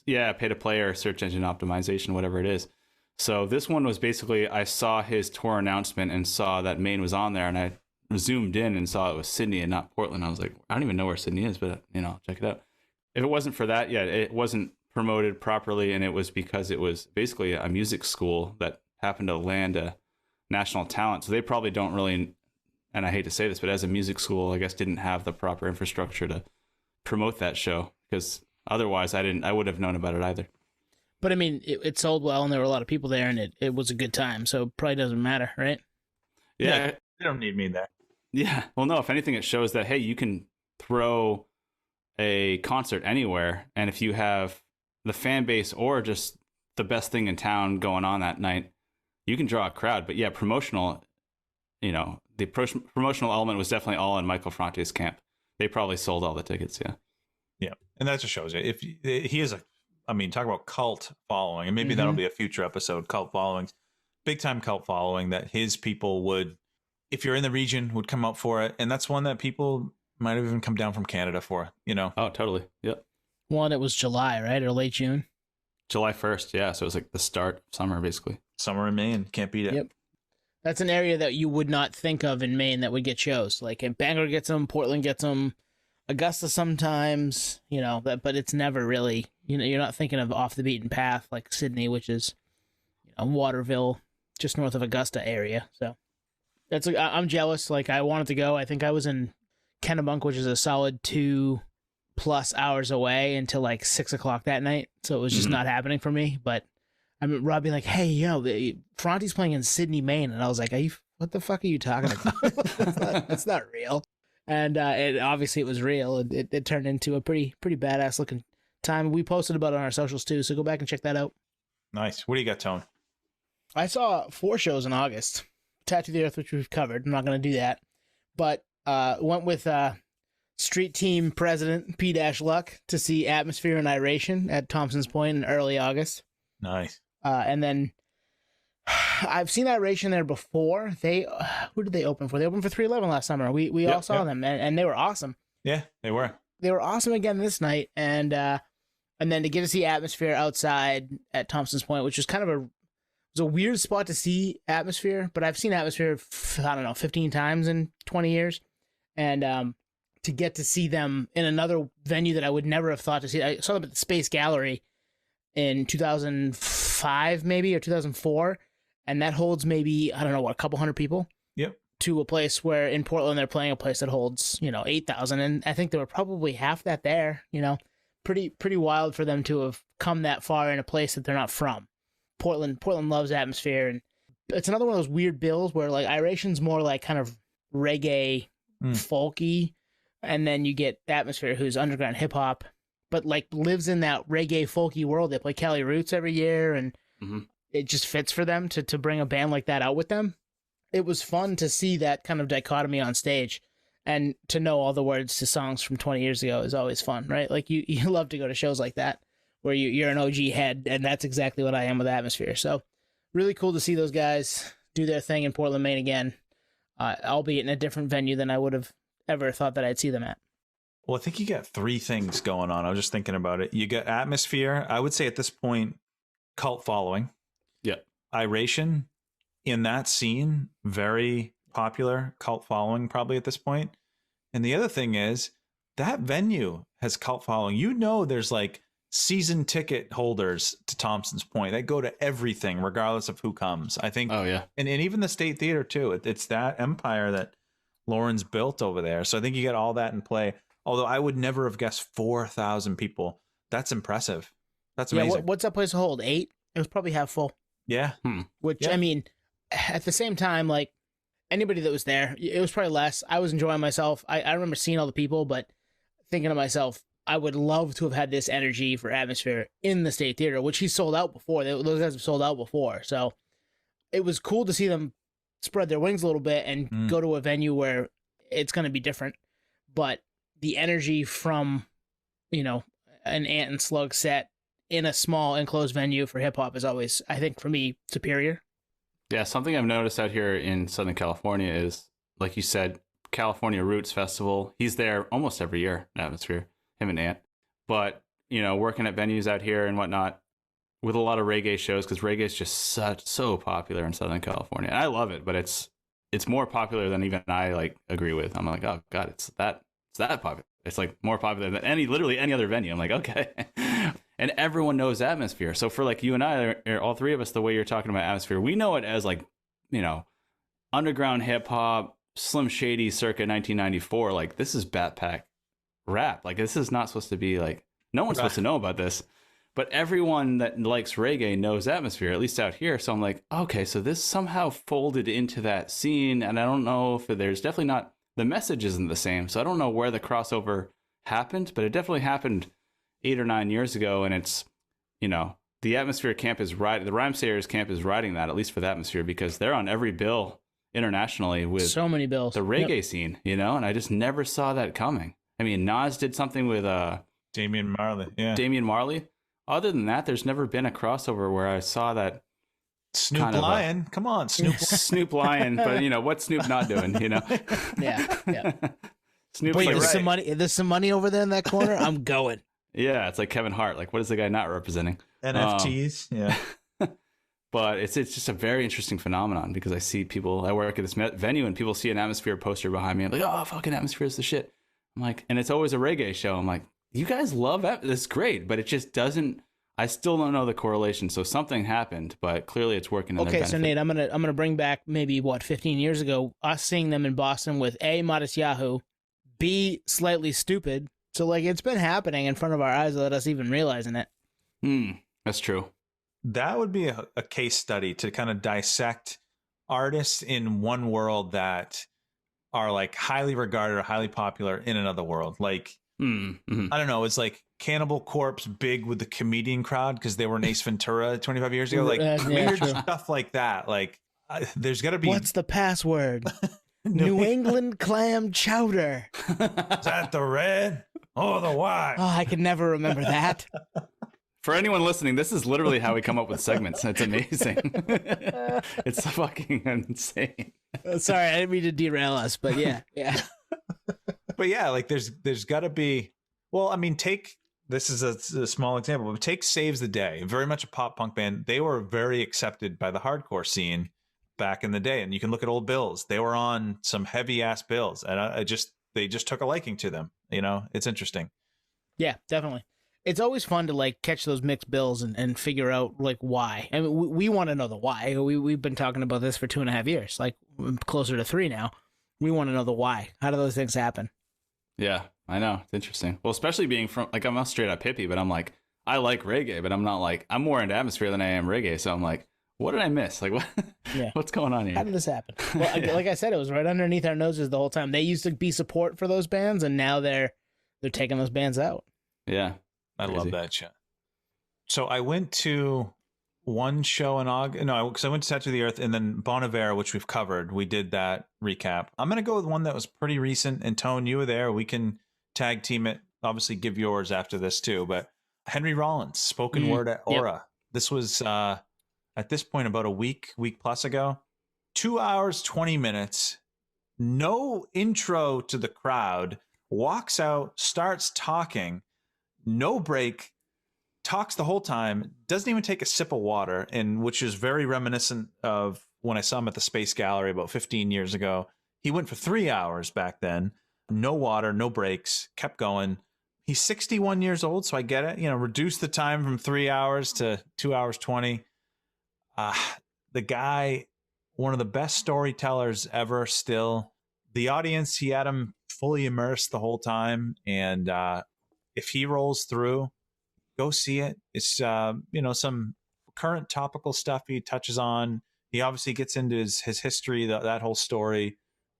Pay to play or search engine optimization, whatever it is. So this one was basically, I saw his tour announcement and saw that Maine was on there, and I zoomed in and saw it was Sydney and not Portland. I was like, I don't even know where Sydney is, but, you know, check it out. If it wasn't for that, it wasn't promoted properly, and it was because it was basically a music school that happened to land a national talent. So they probably don't really, and I hate to say this, but as a music school, I guess didn't have the proper infrastructure to promote that show, because otherwise I would have known about it either. But I mean, it sold well, and there were a lot of people there, and it was a good time, so it probably doesn't matter, right? Yeah. They don't need me there. Yeah. Well, no, if anything, it shows that, hey, you can throw a concert anywhere, and if you have the fan base or just the best thing in town going on that night, you can draw a crowd. But yeah, promotional, you know, the promotional element was definitely all in Michael Franti's camp. They probably sold all the tickets, yeah. Yeah, and that just shows you if he is talk about cult following, and maybe that'll be a future episode. Cult followings, big time cult following that his people would, if you're in the region, would come up for it, and that's one that people might have even come down from Canada for. Oh, totally. Yep. One, it was July, right, or late June. July 1st, yeah. So it was like the start of summer, basically. Summer in Maine, can't beat it. Yep. That's an area that you would not think of in Maine that would get shows. Like Bangor gets them, Portland gets them, Augusta sometimes, but it's never really, you're not thinking of off the beaten path like Sydney, which is, Waterville, just north of Augusta area. So I'm jealous. Like I wanted to go. I think I was in Kennebunk, which is a solid 2+ hours away until like 6:00 that night. So it was just not happening for me. But I mean, Rob being like, hey, Fronte's playing in Sydney, Maine. And I was like, what the fuck are you talking about? That's not real. And obviously it was real. It turned into a pretty badass looking time. We posted about it on our socials too, so go back and check that out. Nice. What do you got, Tone? I saw 4 shows in August. Tattoo the Earth, which we've covered. I'm not going to do that. But went with Street Team President P. Luck to see Atmosphere and Iration at Thompson's Point in early August. Nice. And then I've seen Iration there before. Who did they open for? They opened for 311 last summer. We all saw them, and they were awesome. Yeah, they were. They were awesome again this night, and then to get to see Atmosphere outside at Thompson's Point, which was kind of it was a weird spot to see Atmosphere, but I've seen Atmosphere 15 times in 20 years, and to get to see them in another venue that I would never have thought to see. I saw them at the Space Gallery in 2005 maybe or 2004. And that holds maybe, I don't know, a couple hundred people. Yep. To a place where in Portland they're playing a place that holds, 8,000. And I think there were probably half that there, Pretty wild for them to have come that far in a place that they're not from. Portland loves Atmosphere. And it's another one of those weird bills where like Iration's more like kind of reggae, folky. And then you get Atmosphere, who's underground hip hop, but like lives in that reggae folky world. They play Cali Roots every year and it just fits for them to bring a band like that out with them. It was fun to see that kind of dichotomy on stage, and to know all the words to songs from 20 years ago is always fun, right? Like you love to go to shows like that where you're an OG head, and that's exactly what I am with Atmosphere. So really cool to see those guys do their thing in Portland, Maine again, albeit in a different venue than I would have ever thought that I'd see them at. Well, I think you got 3 things going on. I was just thinking about it. You got Atmosphere. I would say at this point, cult following. Yeah. Iration in that scene, very popular, cult following probably at this point. And the other thing is that venue has cult following. There's like season ticket holders to Thompson's Point. They go to everything regardless of who comes. I think. Oh yeah. And even the State Theater too. It's that empire that Lauren's built over there. So I think you got all that in play. Although I would never have guessed 4,000 people. That's impressive. That's amazing. Yeah, what's that place hold? 8? It was probably half full. Yeah. Which, I mean, at the same time, like, anybody that was there, it was probably less. I was enjoying myself. I remember seeing all the people, but thinking to myself, I would love to have had this energy for Atmosphere in the State Theater, which he sold out before. Those guys have sold out before. So it was cool to see them spread their wings a little bit and go to a venue where it's going to be different. But the energy from, an Ant and Slug set in a small enclosed venue for hip hop is always, I think, for me, superior. Yeah, something I've noticed out here in Southern California is, like you said, California Roots Festival. He's there almost every year in Atmosphere, him and Ant. But, working at venues out here and whatnot with a lot of reggae shows, because reggae is just so popular in Southern California. And I love it, but it's more popular than even I agree with. I'm like, oh God, it's that popular. It's like more popular than literally any other venue. I'm like, okay. And everyone knows Atmosphere. So for you and I, all 3 of us, the way you're talking about Atmosphere, we know it as underground hip hop, Slim Shady circa 1994. This is Backpack rap. This is not supposed to be no one's supposed to know about this. But everyone that likes reggae knows Atmosphere, at least out here. So I'm like, okay, so this somehow folded into that scene. And I don't know if there's definitely not, the message isn't the same. So I don't know where the crossover happened, but it definitely happened 8 or 9 years ago. And it's, the Atmosphere camp is right. The Rhymesayers camp is riding that, at least for the Atmosphere, because they're on every bill internationally with so many bills, the reggae scene, and I just never saw that coming. I mean, Nas did something with, Damian Marley. Yeah. Damian Marley. Other than that, there's never been a crossover where I saw that Snoop kind of Lion. Come on, Snoop. Snoop Lion. But what's Snoop not doing? Yeah. Snoop's Wait, like, there's some money over there in that corner. I'm going. yeah, it's like Kevin Hart. Like, what is the guy not representing? NFTs. Yeah. But it's just a very interesting phenomenon because I see people. I work at this venue and people see an Atmosphere poster behind me. I'm like, oh, fucking Atmosphere is the shit. I'm like, and it's always a reggae show. I'm like, you guys love that. It's great, but it just doesn't. I still don't know the correlation. So something happened, but clearly it's working. In their benefit. So Nate, I'm gonna bring back maybe 15 years ago, us seeing them in Boston with A, Modest Yahoo, B, Slightly Stupid. So like it's been happening in front of our eyes without us even realizing it. That's true. That would be a case study to kind of dissect artists in one world that are like highly regarded or highly popular in another world. Like, I don't know, it's like Cannibal Corpse big with the comedian crowd because they were in Ace Ventura 25 years ago. Like weird stuff like that. Like there's got to be. What's the password? New England clam chowder. Is that the red or the white? Oh, I can never remember that. For anyone listening, this is literally how we come up with segments. It's amazing. It's fucking insane. Sorry, I didn't mean to derail us, but yeah. But yeah, like there's got to be. Well, I mean, this is a small example, but take Saves the Day, very much a pop punk band. They were very accepted by the hardcore scene back in the day, and you can look at old bills. They were on some heavy ass bills, and they just took a liking to them. It's interesting. Yeah, definitely. It's always fun to like catch those mixed bills and figure out like why. I mean, we want to know the why. We've been talking about this for 2.5 years, like closer to 3 now. We want to know the why. How do those things happen? Yeah, I know. It's interesting. Well, especially being from like I'm a straight up hippie, but I'm like I like reggae, but I'm not like I'm more into Atmosphere than I am reggae. So I'm like, what did I miss? Like what? Yeah. What's going on here? How did this happen? Well, like I said, it was right underneath our noses the whole time. They used to be support for those bands, and now they're taking those bands out. Yeah. I love that shit. So I went to one show in August. No, because I went to Tattoo the Earth and then Bon Iver, which we've covered. We did that recap. I'm going to go with one that was pretty recent. And Tone, you were there. We can tag team it. Obviously, give yours after this too. But Henry Rollins, spoken word at Aura. Yep. This was at this point about a week plus ago. 2 hours, 20 minutes. No intro to the crowd. Walks out, starts talking. No break, talks the whole time, doesn't even take a sip of water, and which is very reminiscent of when I saw him at the Space Gallery about 15 years ago. He went for 3 hours back then, no water, no breaks, kept going. He's 61 years old, so I get it. Reduce the time from 3 hours to 2 hours 20. The guy, one of the best storytellers ever still. The audience, he had him fully immersed the whole time, and if he rolls through, go see it. It's, some current topical stuff he touches on. He obviously gets into his history, that whole story,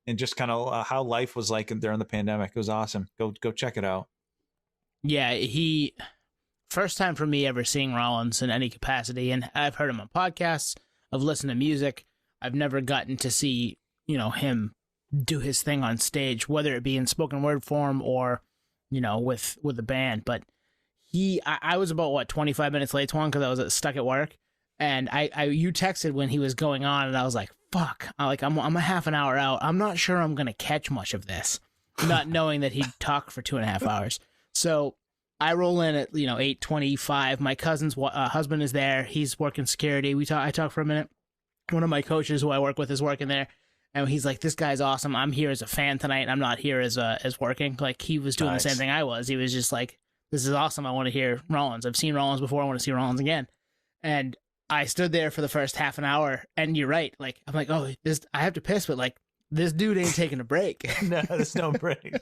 and just kind of how life was like during the pandemic. It was awesome. Go check it out. Yeah, first time for me ever seeing Rollins in any capacity, and I've heard him on podcasts. I've listened to music. I've never gotten to see, him do his thing on stage, whether it be in spoken word form or with the band. But I was about 25 minutes late, Twan, because I was stuck at work, and you texted when he was going on, and I was like, fuck, I'm a half an hour out. I'm not sure I'm gonna catch much of this, not knowing that he'd talk for 2.5 hours. So I roll in at 8:25. My cousin's husband is there. He's working security. I talk for a minute. One of my coaches who I work with is working there. And he's like, this guy's awesome. I'm here as a fan tonight. I'm not here as working. Like, he was doing the same thing I was. He was just like, this is awesome. I want to hear Rollins. I've seen Rollins before. I want to see Rollins again. And I stood there for the first half an hour. And you're right. Like, I'm like, oh, I have to piss, but like, this dude ain't taking a break. No, there's no break.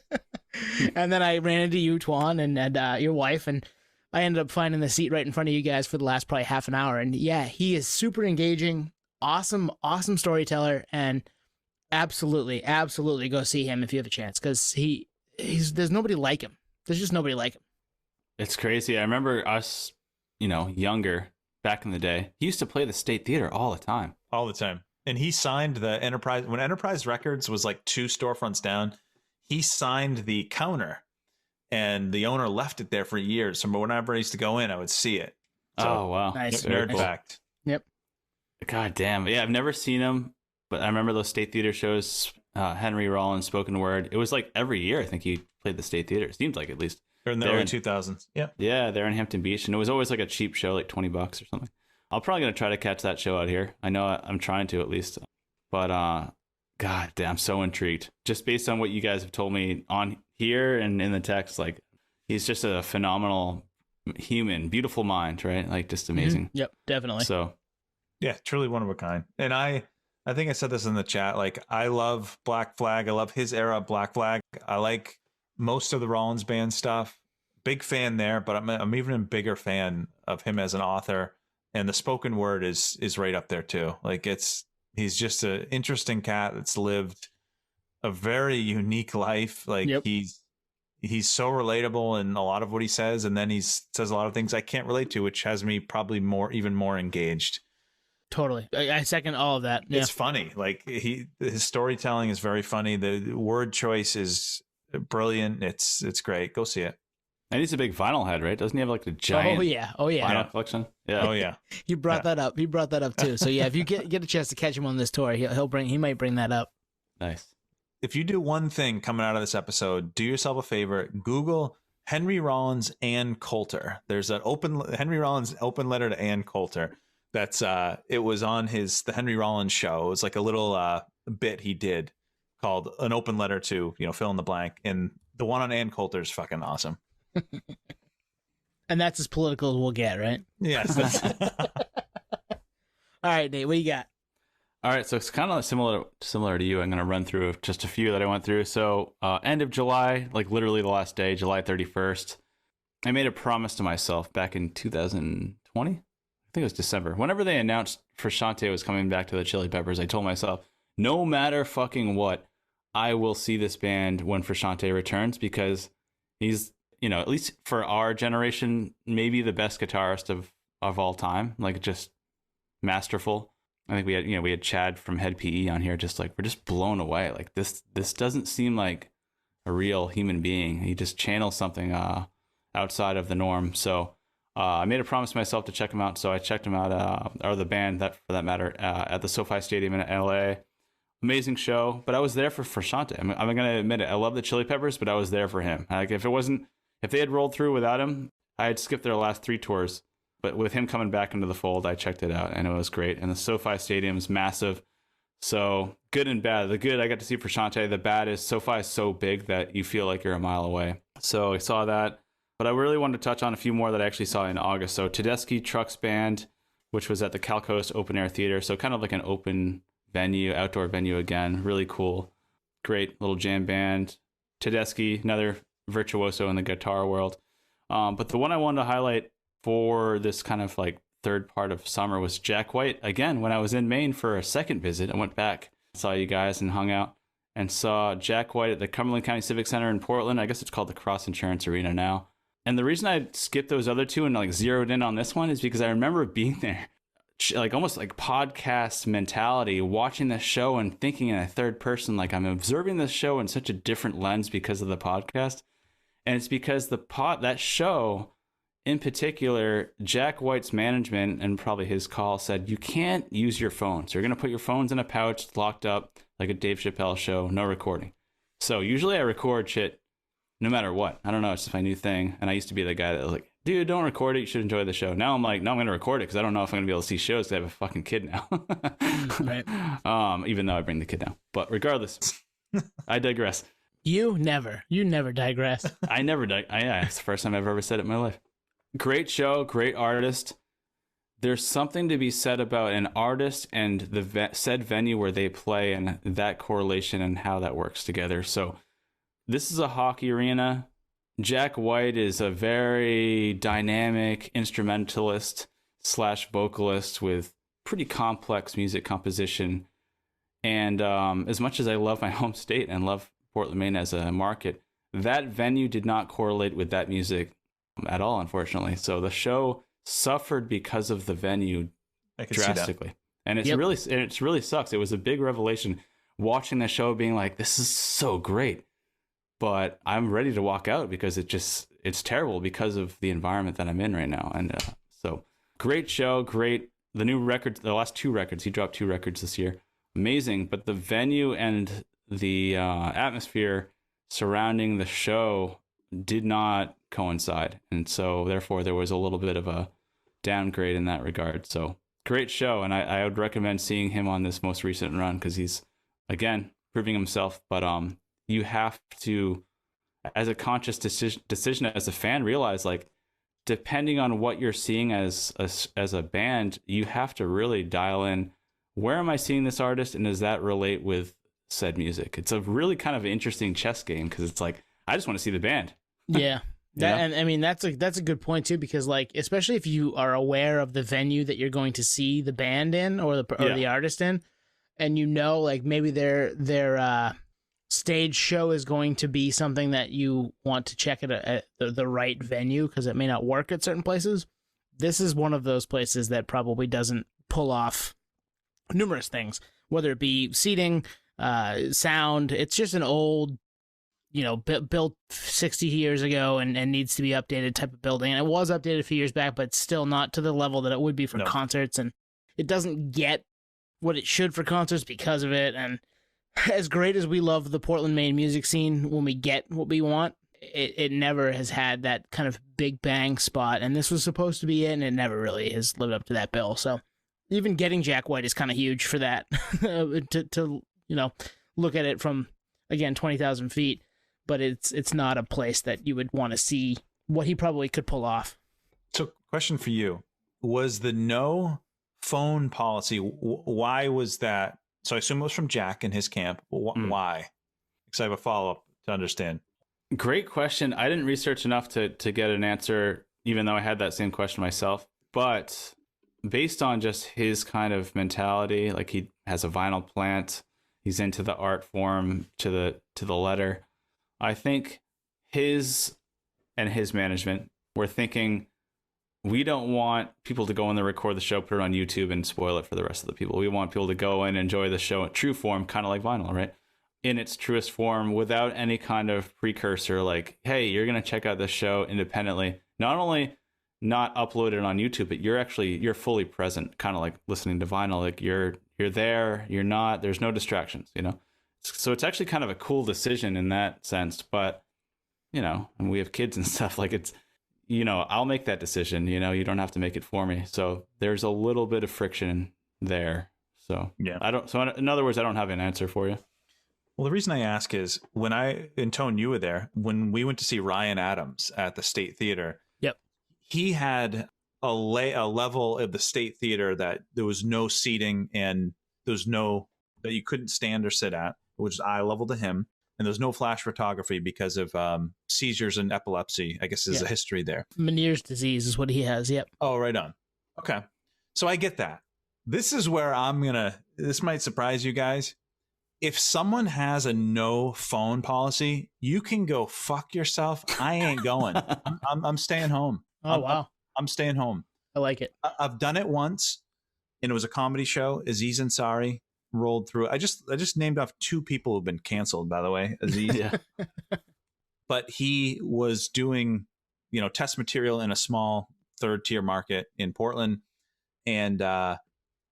And then I ran into you, Twan, and your wife. And I ended up finding the seat right in front of you guys for the last probably half an hour. And yeah, he is super engaging. Awesome storyteller. And absolutely go see him if you have a chance, because there's nobody like him. There's just nobody like him. It's crazy. I remember us, younger back in the day. He used to play the State Theater all the time. And he signed the Enterprise when Enterprise Records was like 2 storefronts down. He signed the counter and the owner left it there for years. So whenever I used to go in, I would see it. So, Oh wow, Nice. nerd fact. Yep. God damn. Yeah, I've never seen him, but I remember those State Theater shows. Henry Rollins, spoken word. It was like every year I think he played the State Theater. It seemed like, at least. In the early 2000s. Yeah. Yeah, they're in Hampton Beach, and it was always like a cheap show, like $20 or something. I'm probably gonna try to catch that show out here. I know I'm trying to, at least. But God damn, I'm so intrigued. Just based on what you guys have told me on here and in the text, like he's just a phenomenal human, beautiful mind, right? Like just amazing. Mm-hmm. Yep, definitely. So yeah, truly one of a kind. And I think I said this in the chat. Like, I love Black Flag. I love his era of Black Flag. I like most of the Rollins band stuff. Big fan there, but I'm even a bigger fan of him as an author. And the spoken word is right up there too. Like, he's just an interesting cat that's lived a very unique life. Like, he's so relatable in a lot of what he says, and then he says a lot of things I can't relate to, which has me probably even more engaged. Totally. I second all of that. Yeah. It's funny. Like, his storytelling is very funny. The word choice is brilliant. It's great. Go see it. And he's a big vinyl head, right? Doesn't he have like a giant vinyl collection? Yeah. Oh yeah. He brought that up. He brought that up too. So yeah, if you get a chance to catch him on this tour, he might bring that up. Nice. If you do one thing coming out of this episode, do yourself a favor. Google Henry Rollins Ann Coulter. There's an Henry Rollins open letter to Ann Coulter. That's it was on the Henry Rollins show. It was like a little bit he did called An Open Letter to, fill in the blank. And the one on Ann Coulter is fucking awesome. And that's as political as we'll get, right? Yes. All right, Nate, what you got? All right, so it's kind of similar to you. I'm going to run through just a few that I went through. So end of July, like literally the last day, July 31st, I made a promise to myself back in 2020. I think it was December. Whenever they announced Frusciante was coming back to the Chili Peppers, I told myself, no matter fucking what, I will see this band when Frusciante returns, because he's, at least for our generation, maybe the best guitarist of all time. Like, just masterful. I think we had Chad from Head PE on here, just like, we're just blown away. Like, this doesn't seem like a real human being. He just channels something outside of the norm. So I made a promise to myself to check him out. So I checked him out, or the band, that for that matter, at the SoFi Stadium in LA. Amazing show. But I was there for Frusciante. I'm going to admit it. I love the Chili Peppers, but I was there for him. Like, if they had rolled through without him, I had skipped their last 3 tours. But with him coming back into the fold, I checked it out, and it was great. And the SoFi Stadium is massive. So good and bad. The good, I got to see Frusciante. The bad is SoFi is so big that you feel like you're a mile away. So I saw that. But I really wanted to touch on a few more that I actually saw in August. So Tedeschi Trucks Band, which was at the Cal Coast Open Air Theater. So kind of like an open venue, outdoor venue again. Really cool. Great little jam band. Tedeschi, another virtuoso in the guitar world. But the one I wanted to highlight for this kind of like third part of summer was Jack White. Again, when I was in Maine for a second visit, I went back, saw you guys and hung out, and saw Jack White at the Cumberland County Civic Center in Portland. I guess it's called the Cross Insurance Arena now. And the reason I skipped those other two and like zeroed in on this one is because I remember being there, like almost like podcast mentality, watching this show and thinking in a third person, like I'm observing this show in such a different lens because of the podcast. And it's because that show in particular, Jack White's management, and probably his call, said, you can't use your phones. You're going to put your phones in a pouch locked up like a Dave Chappelle show, no recording. So usually I record shit no matter what. I don't know. It's just my new thing. And I used to be the guy that was like, dude, don't record it. You should enjoy the show. Now I'm like, no, I'm going to record it because I don't know if I'm going to be able to see shows because I have a fucking kid now. Right. Even though I bring the kid now. But regardless, I digress. You never digress. I never it's the first time I've ever said it in my life. Great show, great artist. There's something to be said about an artist and the said venue where they play and that correlation and how that works together. So this is a hockey arena. Jack White is a very dynamic instrumentalist / vocalist with pretty complex music composition. And as much as I love my home state and love Portland, Maine as a market, that venue did not correlate with that music at all, unfortunately. So the show suffered because of the venue drastically. And it's really sucks. It was a big revelation watching the show being like, this is so great. but I'm ready to walk out because it's terrible because of the environment that I'm in right now. And so great show, great. The new records, the last 2 records, he dropped 2 records this year. Amazing. But the venue and the atmosphere surrounding the show did not coincide. And so therefore there was a little bit of a downgrade in that regard. So great show. And I would recommend seeing him on this most recent run because he's, again, proving himself. But you have to, as a conscious decision as a fan, realize like, depending on what you're seeing as a band, you have to really dial in, where am I seeing this artist, and does that relate with said music? It's a really kind of interesting chess game because it's like, I just want to see the band. Yeah. And I mean, that's a good point too, because like, especially if you are aware of the venue that you're going to see the band in or the artist in, and like maybe their stage show is going to be something that you want to check at the right venue because it may not work at certain places. This is one of those places that probably doesn't pull off numerous things, whether it be seating, sound. It's just an old, built 60 years ago and needs to be updated type of building. And it was updated a few years back, but still not to the level that it would be for concerts. And it doesn't get what it should for concerts because of it. And as great as we love the Portland, Maine music scene, when we get what we want, it never has had that kind of big bang spot. And this was supposed to be it, and it never really has lived up to that bill. So even getting Jack White is kind of huge for that, to look at it from, again, 20,000 feet. But it's not a place that you would want to see what he probably could pull off. So question for you, was the no phone policy, why was that? So I assume it was from Jack and his camp. Why? Because I have a follow-up to understand. Great question. I didn't research enough to get an answer, even though I had that same question myself. But based on just his kind of mentality, like he has a vinyl plant, he's into the art form to the letter. I think his management were thinking, we don't want people to go in there, record the show, put it on YouTube, and spoil it for the rest of the people. We want people to go and enjoy the show in true form, kind of like vinyl, right? In its truest form, without any kind of precursor, like, hey, you're going to check out this show independently. Not only not upload it on YouTube, but you're fully present, kind of like listening to vinyl. Like you're there, you're not, there's no distractions, So it's actually kind of a cool decision in that sense. But, and we have kids and stuff, like it's, I'll make that decision, you don't have to make it for me. So there's a little bit of friction there. So yeah, so in other words, I don't have an answer for you. Well, the reason I ask is and Tone, you were there, when we went to see Ryan Adams at the State Theater. Yep. He had a level of the State Theater that there was no seating and that you couldn't stand or sit at, which is eye level to him. And there's no flash photography because of seizures and epilepsy, I guess there's a history there. Meniere's disease is what he has, yep. Oh, right on. Okay. So I get that. This is where this might surprise you guys. If someone has a no phone policy, you can go fuck yourself. I ain't going. I'm staying home. Oh, wow. I'm staying home. I like it. I've done it once, and it was a comedy show. Aziz Ansari rolled through. I just named off 2 people who've been canceled, by the way. Aziz. Yeah. But he was doing, test material in a small 3rd-tier market in Portland. And I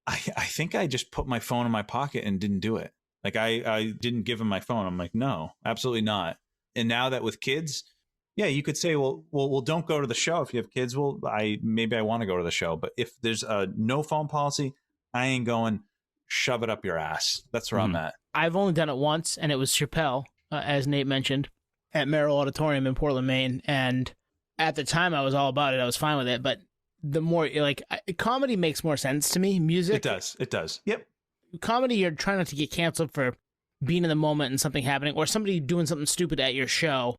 think I just put my phone in my pocket and didn't do it. Like I didn't give him my phone. I'm like, no, absolutely not. And now that with kids, yeah, you could say, well, don't go to the show if you have kids. Well, maybe I want to go to the show, but if there's a no phone policy, I ain't going. Shove it up your ass. That's where I'm at. I've only done it once, and it was Chappelle, as Nate mentioned, at Merrill Auditorium in Portland, Maine. And at the time, I was all about it. I was fine with it. But the more comedy makes more sense to me. Music, it does. Yep. Comedy, you're trying not to get canceled for being in the moment and something happening, or somebody doing something stupid at your show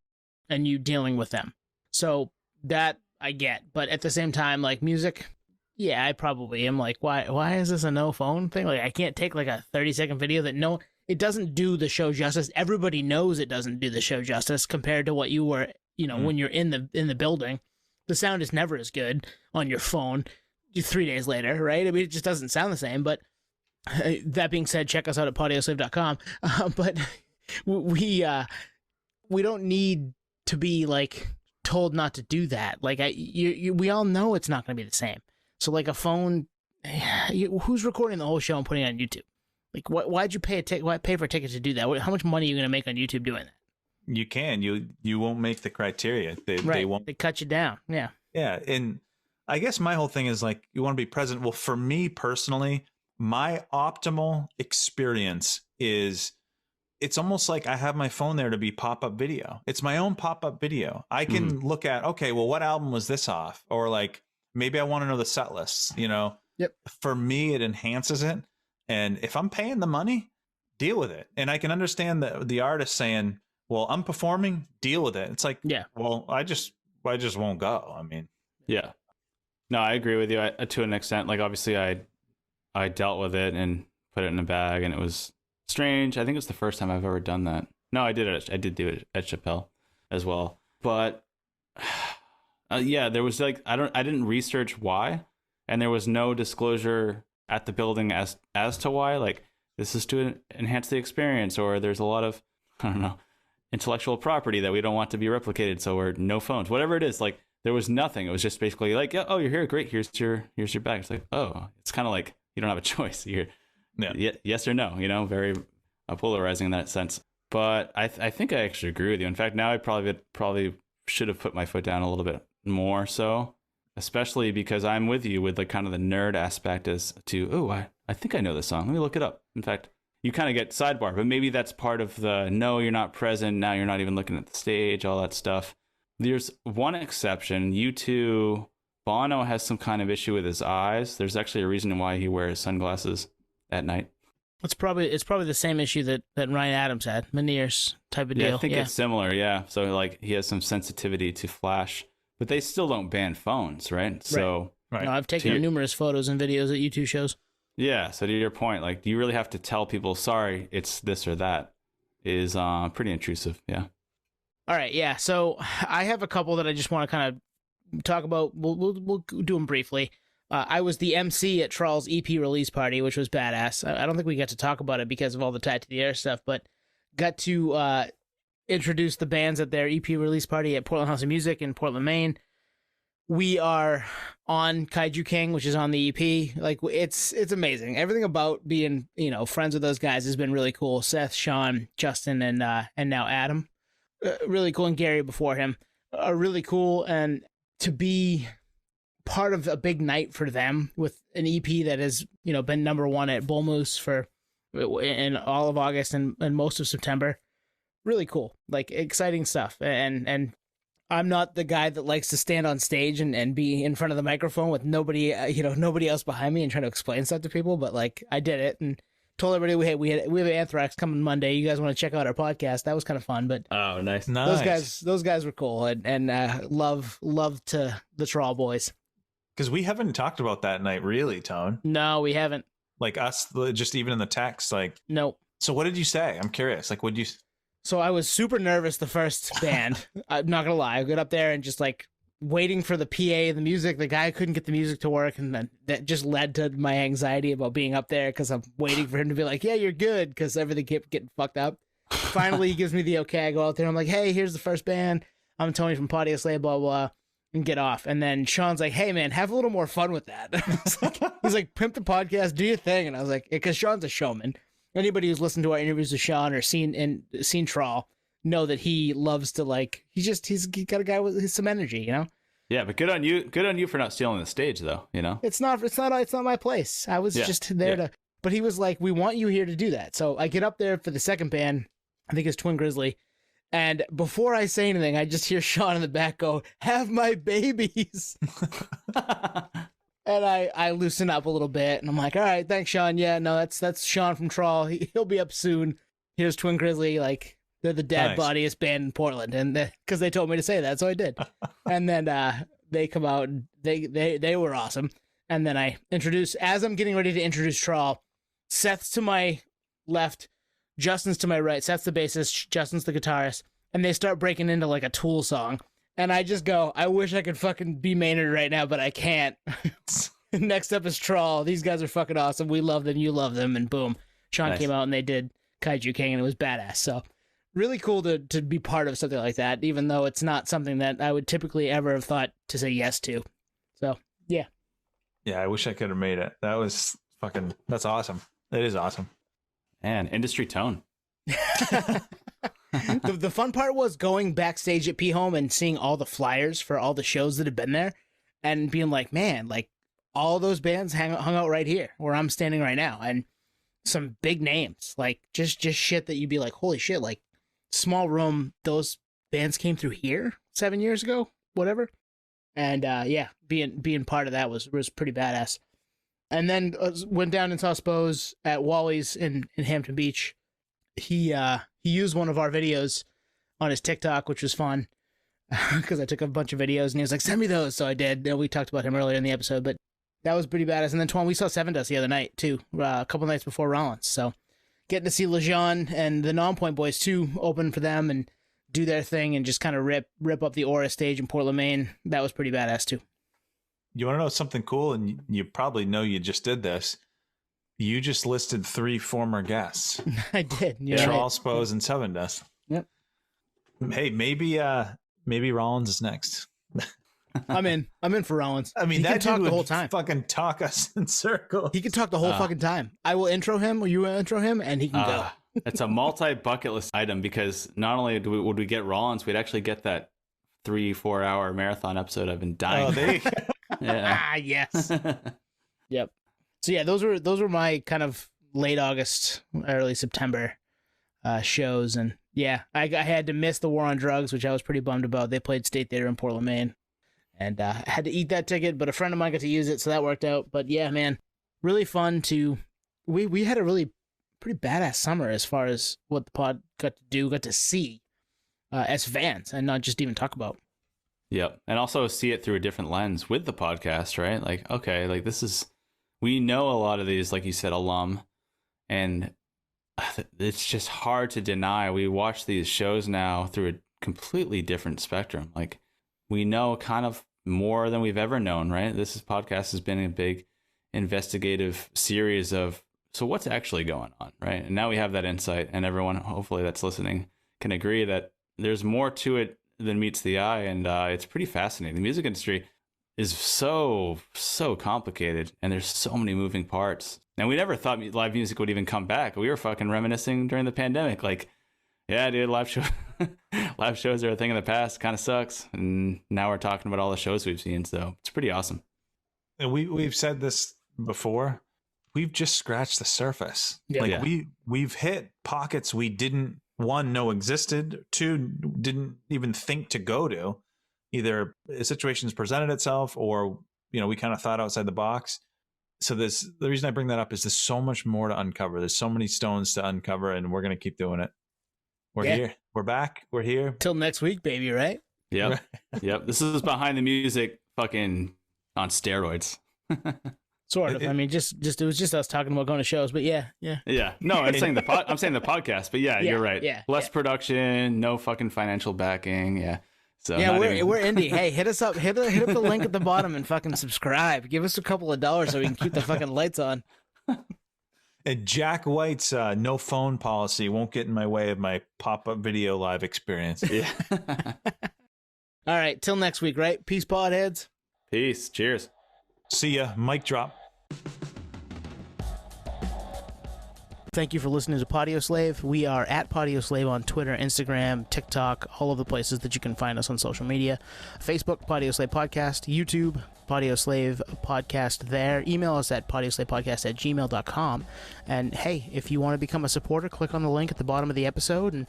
and you dealing with them. So that I get. But at the same time, like music, yeah, I probably am like, why is this a no phone thing? Like I can't take like a 30-second video that it doesn't do the show justice. Everybody knows it doesn't do the show justice compared to what you were, when you're in the building. The sound is never as good on your phone 3 days later, right? I mean, it just doesn't sound the same. But that being said, check us out at podioslave.com. But we don't need to be like told not to do that. Like we all know it's not going to be the same. So like a phone, who's recording the whole show and putting it on YouTube? Like why'd you pay for a ticket to do that? How much money are you going to make on YouTube doing that? You can. You won't make the criteria. They won't. They cut you down. Yeah. Yeah. And I guess my whole thing is like, you want to be present. Well, for me personally, my optimal experience is it's almost like I have my phone there to be pop-up video. It's my own pop-up video. I can look at, okay, well, what album was this off? Or like, maybe I want to know the set lists, you know? Yep. For me, it enhances it. And if I'm paying the money, deal with it. And I can understand the artist saying, well, I'm performing, deal with it. It's like, yeah, well, I just won't go. I mean, yeah, no, I agree with you to an extent. Like, obviously I dealt with it and put it in a bag, and it was strange. I think it's the first time I've ever done that. No, I did it. I did do it at Chappelle as well. But yeah, there was like, I didn't research why, and there was no disclosure at the building as to why. Like, this is to enhance the experience, or there's a lot of, I don't know, intellectual property that we don't want to be replicated, so we're no phones, whatever it is. Like, there was nothing. It was just basically like, yeah, oh, you're here, great, here's your bag. It's like, oh, it's kind of like you don't have a choice. You're yes or no, you know, very polarizing in that sense. But I think I actually agree with you. In fact, now I probably should have put my foot down a little bit more so, especially because I'm with you with like kind of the nerd aspect as to, oh, I think I know this song, let me look it up. In fact, you kind of get sidebar, but maybe that's part of the, no, you're not present, now you're not even looking at the stage, all that stuff. There's one exception. U2, Bono has some kind of issue with his eyes. There's actually a reason why he wears sunglasses at night. It's probably the same issue that Ryan Adams had, Meniere's type of deal. Yeah, I think it's similar, yeah. So like he has some sensitivity to flash, but they still don't ban phones, right? So right. No, I've taken numerous photos and videos at U2 shows. Yeah, so to your point, like, do you really have to tell people, sorry, it's this or that, is pretty intrusive, yeah. All right, yeah, so I have a couple that I just want to kind of talk about. We'll do them briefly. I was the MC at Trawl's EP release party, which was badass. I don't think we got to talk about it because of all the Tied to the Air stuff, but got to introduce the bands at their EP release party at Portland House of Music in Portland, Maine. We are on Kaiju King, which is on the EP. Like, it's amazing. Everything about being, you know, friends with those guys has been really cool. Seth, Sean, Justin, and now Adam. Really cool. And Gary before him are really cool. And to be part of a big night for them with an EP that has, you know, been #1 at Bull Moose in all of August and most of September. Really cool. Like, exciting stuff. And I'm not the guy that likes to stand on stage and be in front of the microphone with nobody else behind me and trying to explain stuff to people. But like, I did it and told everybody, hey, we have Anthrax coming Monday. You guys want to check out our podcast? That was kind of fun. But oh, nice. Those guys were cool and love to the Trawl boys. Because we haven't talked about that night really, Tone. No, we haven't. Like us, just even in the text, like. Nope. So what did you say? I'm curious. Like, what'd you? So I was super nervous the first band. I'm not going to lie. I got up there and just like waiting for the PA, the music. The guy couldn't get the music to work. And then that just led to my anxiety about being up there because I'm waiting for him to be like, yeah, you're good. Because everything kept getting fucked up. Finally, he gives me the okay. I go out there. I'm like, hey, here's the first band. I'm Tony from Pontiac Slay, blah, blah, and get off. And then Sean's like, hey, man, have a little more fun with that. He's like, pimp the podcast, do your thing. And I was like, because Sean's a showman. Anybody who's listened to our interviews with Sean or seen Trawl know that he loves to, like, he's got a guy with some energy, you know? Yeah, but good on you for not stealing the stage though, you know? It's not my place. I was just there to, but he was like, we want you here to do that. So I get up there for the second band, I think it's Twin Grizzly. And before I say anything, I just hear Sean in the back go, have my babies. And I loosen up a little bit, and I'm like, all right, thanks, Sean. Yeah, no, that's Sean from Trawl. He'll be up soon. Here's Twin Grizzly. Like, they're the dad bodiest band in Portland, and because they told me to say that, so I did. And then they come out, and they were awesome. And then I introduce, as I'm getting ready to introduce Trawl, Seth's to my left, Justin's to my right. Seth's the bassist, Justin's the guitarist, and they start breaking into like a Tool song. And I just go, I wish I could fucking be Maynard right now, but I can't. Next up is Trawl. These guys are fucking awesome. We love them. You love them. And boom, Sean came out and they did Kaiju King, and it was badass. So really cool to be part of something like that, even though it's not something that I would typically ever have thought to say yes to. So, yeah. Yeah, I wish I could have made it. That's awesome. It is awesome. And industry tone. The fun part was going backstage at P Home and seeing all the flyers for all the shows that have been there and being like, man, like all those bands hung out right here where I'm standing right now. And some big names, like just shit that you'd be like, holy shit, like small room, those bands came through here 7 years ago, whatever. And yeah, being part of that was pretty badass. And then went down and saw Spose at Wally's in Hampton Beach. He used one of our videos on his TikTok, which was fun because I took a bunch of videos and he was like, send me those. So I did. We talked about him earlier in the episode, but that was pretty badass. And then Twan, we saw Sevendust the other night too, a couple nights before Rollins. So getting to see Lejeune and the Non-Point Boys too open for them and do their thing and just kind of rip up the Aura stage in Portland, Maine. That was pretty badass too. You want to know something cool? And you probably know you just did this. You just listed 3 former guests. I did. Charles, Spose, and Sevendust. Yep. Hey, maybe Rollins is next. I'm in for Rollins. I mean, he that can talk dude the whole would time. fucking talk us in circles. He can talk the whole fucking time. I will intro him, or you will intro him, and he can go. It's a multi-bucket list item because not only would we get Rollins, we'd actually get that 3-4 hour marathon episode I've been dying. Oh, there you go. Yeah. Yes. Yep. So yeah, those were my kind of late August, early September shows, and yeah, I had to miss the War on Drugs, which I was pretty bummed about. They played State Theater in Portland, Maine, and I had to eat that ticket, but a friend of mine got to use it, so that worked out. But yeah, man, really fun to. We had a really pretty badass summer as far as what the pod got to see as fans, and not just even talk about. Yep. And also see it through a different lens with the podcast, right? Like, okay, like we know a lot of these, like you said, alum, and it's just hard to deny. We watch these shows now through a completely different spectrum. Like, we know kind of more than we've ever known, right? This podcast has been a big investigative series of, so what's actually going on, right? And now we have that insight, and everyone, hopefully that's listening, can agree that there's more to it than meets the eye, and it's pretty fascinating. The music industry is so complicated, and there's so many moving parts. And we never thought live music would even come back. We were fucking reminiscing during the pandemic, like, yeah, dude, live shows are a thing in the past. Kind of sucks, and now we're talking about all the shows we've seen. So it's pretty awesome. And we've said this before. We've just scratched the surface. Yeah. Like we've hit pockets we didn't, 1, know existed, 2, didn't even think to go to. Either a situation's presented itself, or we kind of thought outside the box. So the reason I bring that up is there's so much more to uncover. There's so many stones to uncover, and we're gonna keep doing it. We're here. We're back. We're here Till next week, baby. Right? Yep. Yep. This is behind the music, fucking on steroids. Sort of. I mean, just it was just us talking about going to shows, but yeah. No, I'm saying the podcast, but yeah, you're right. Yeah, less production, no fucking financial backing. Yeah. So yeah, we're indie. Hey, hit us up. Hit up the link at the bottom and fucking subscribe. Give us a couple of dollars so we can keep the fucking lights on. And Jack White's no phone policy won't get in my way of my pop-up video live experience. Yeah. All right, till next week, right? Peace, podheads. Peace. Cheers. See ya. Mic drop. Thank you for listening to Podio Slave. We are at Podio Slave on Twitter, Instagram, TikTok, all of the places that you can find us on social media. Facebook, Podio Slave Podcast. YouTube, Podio Slave Podcast there. Email us at podioslavepodcast@gmail.com. And hey, if you want to become a supporter, click on the link at the bottom of the episode and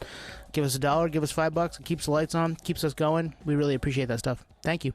give us $1, give us $5. It keeps the lights on, keeps us going. We really appreciate that stuff. Thank you.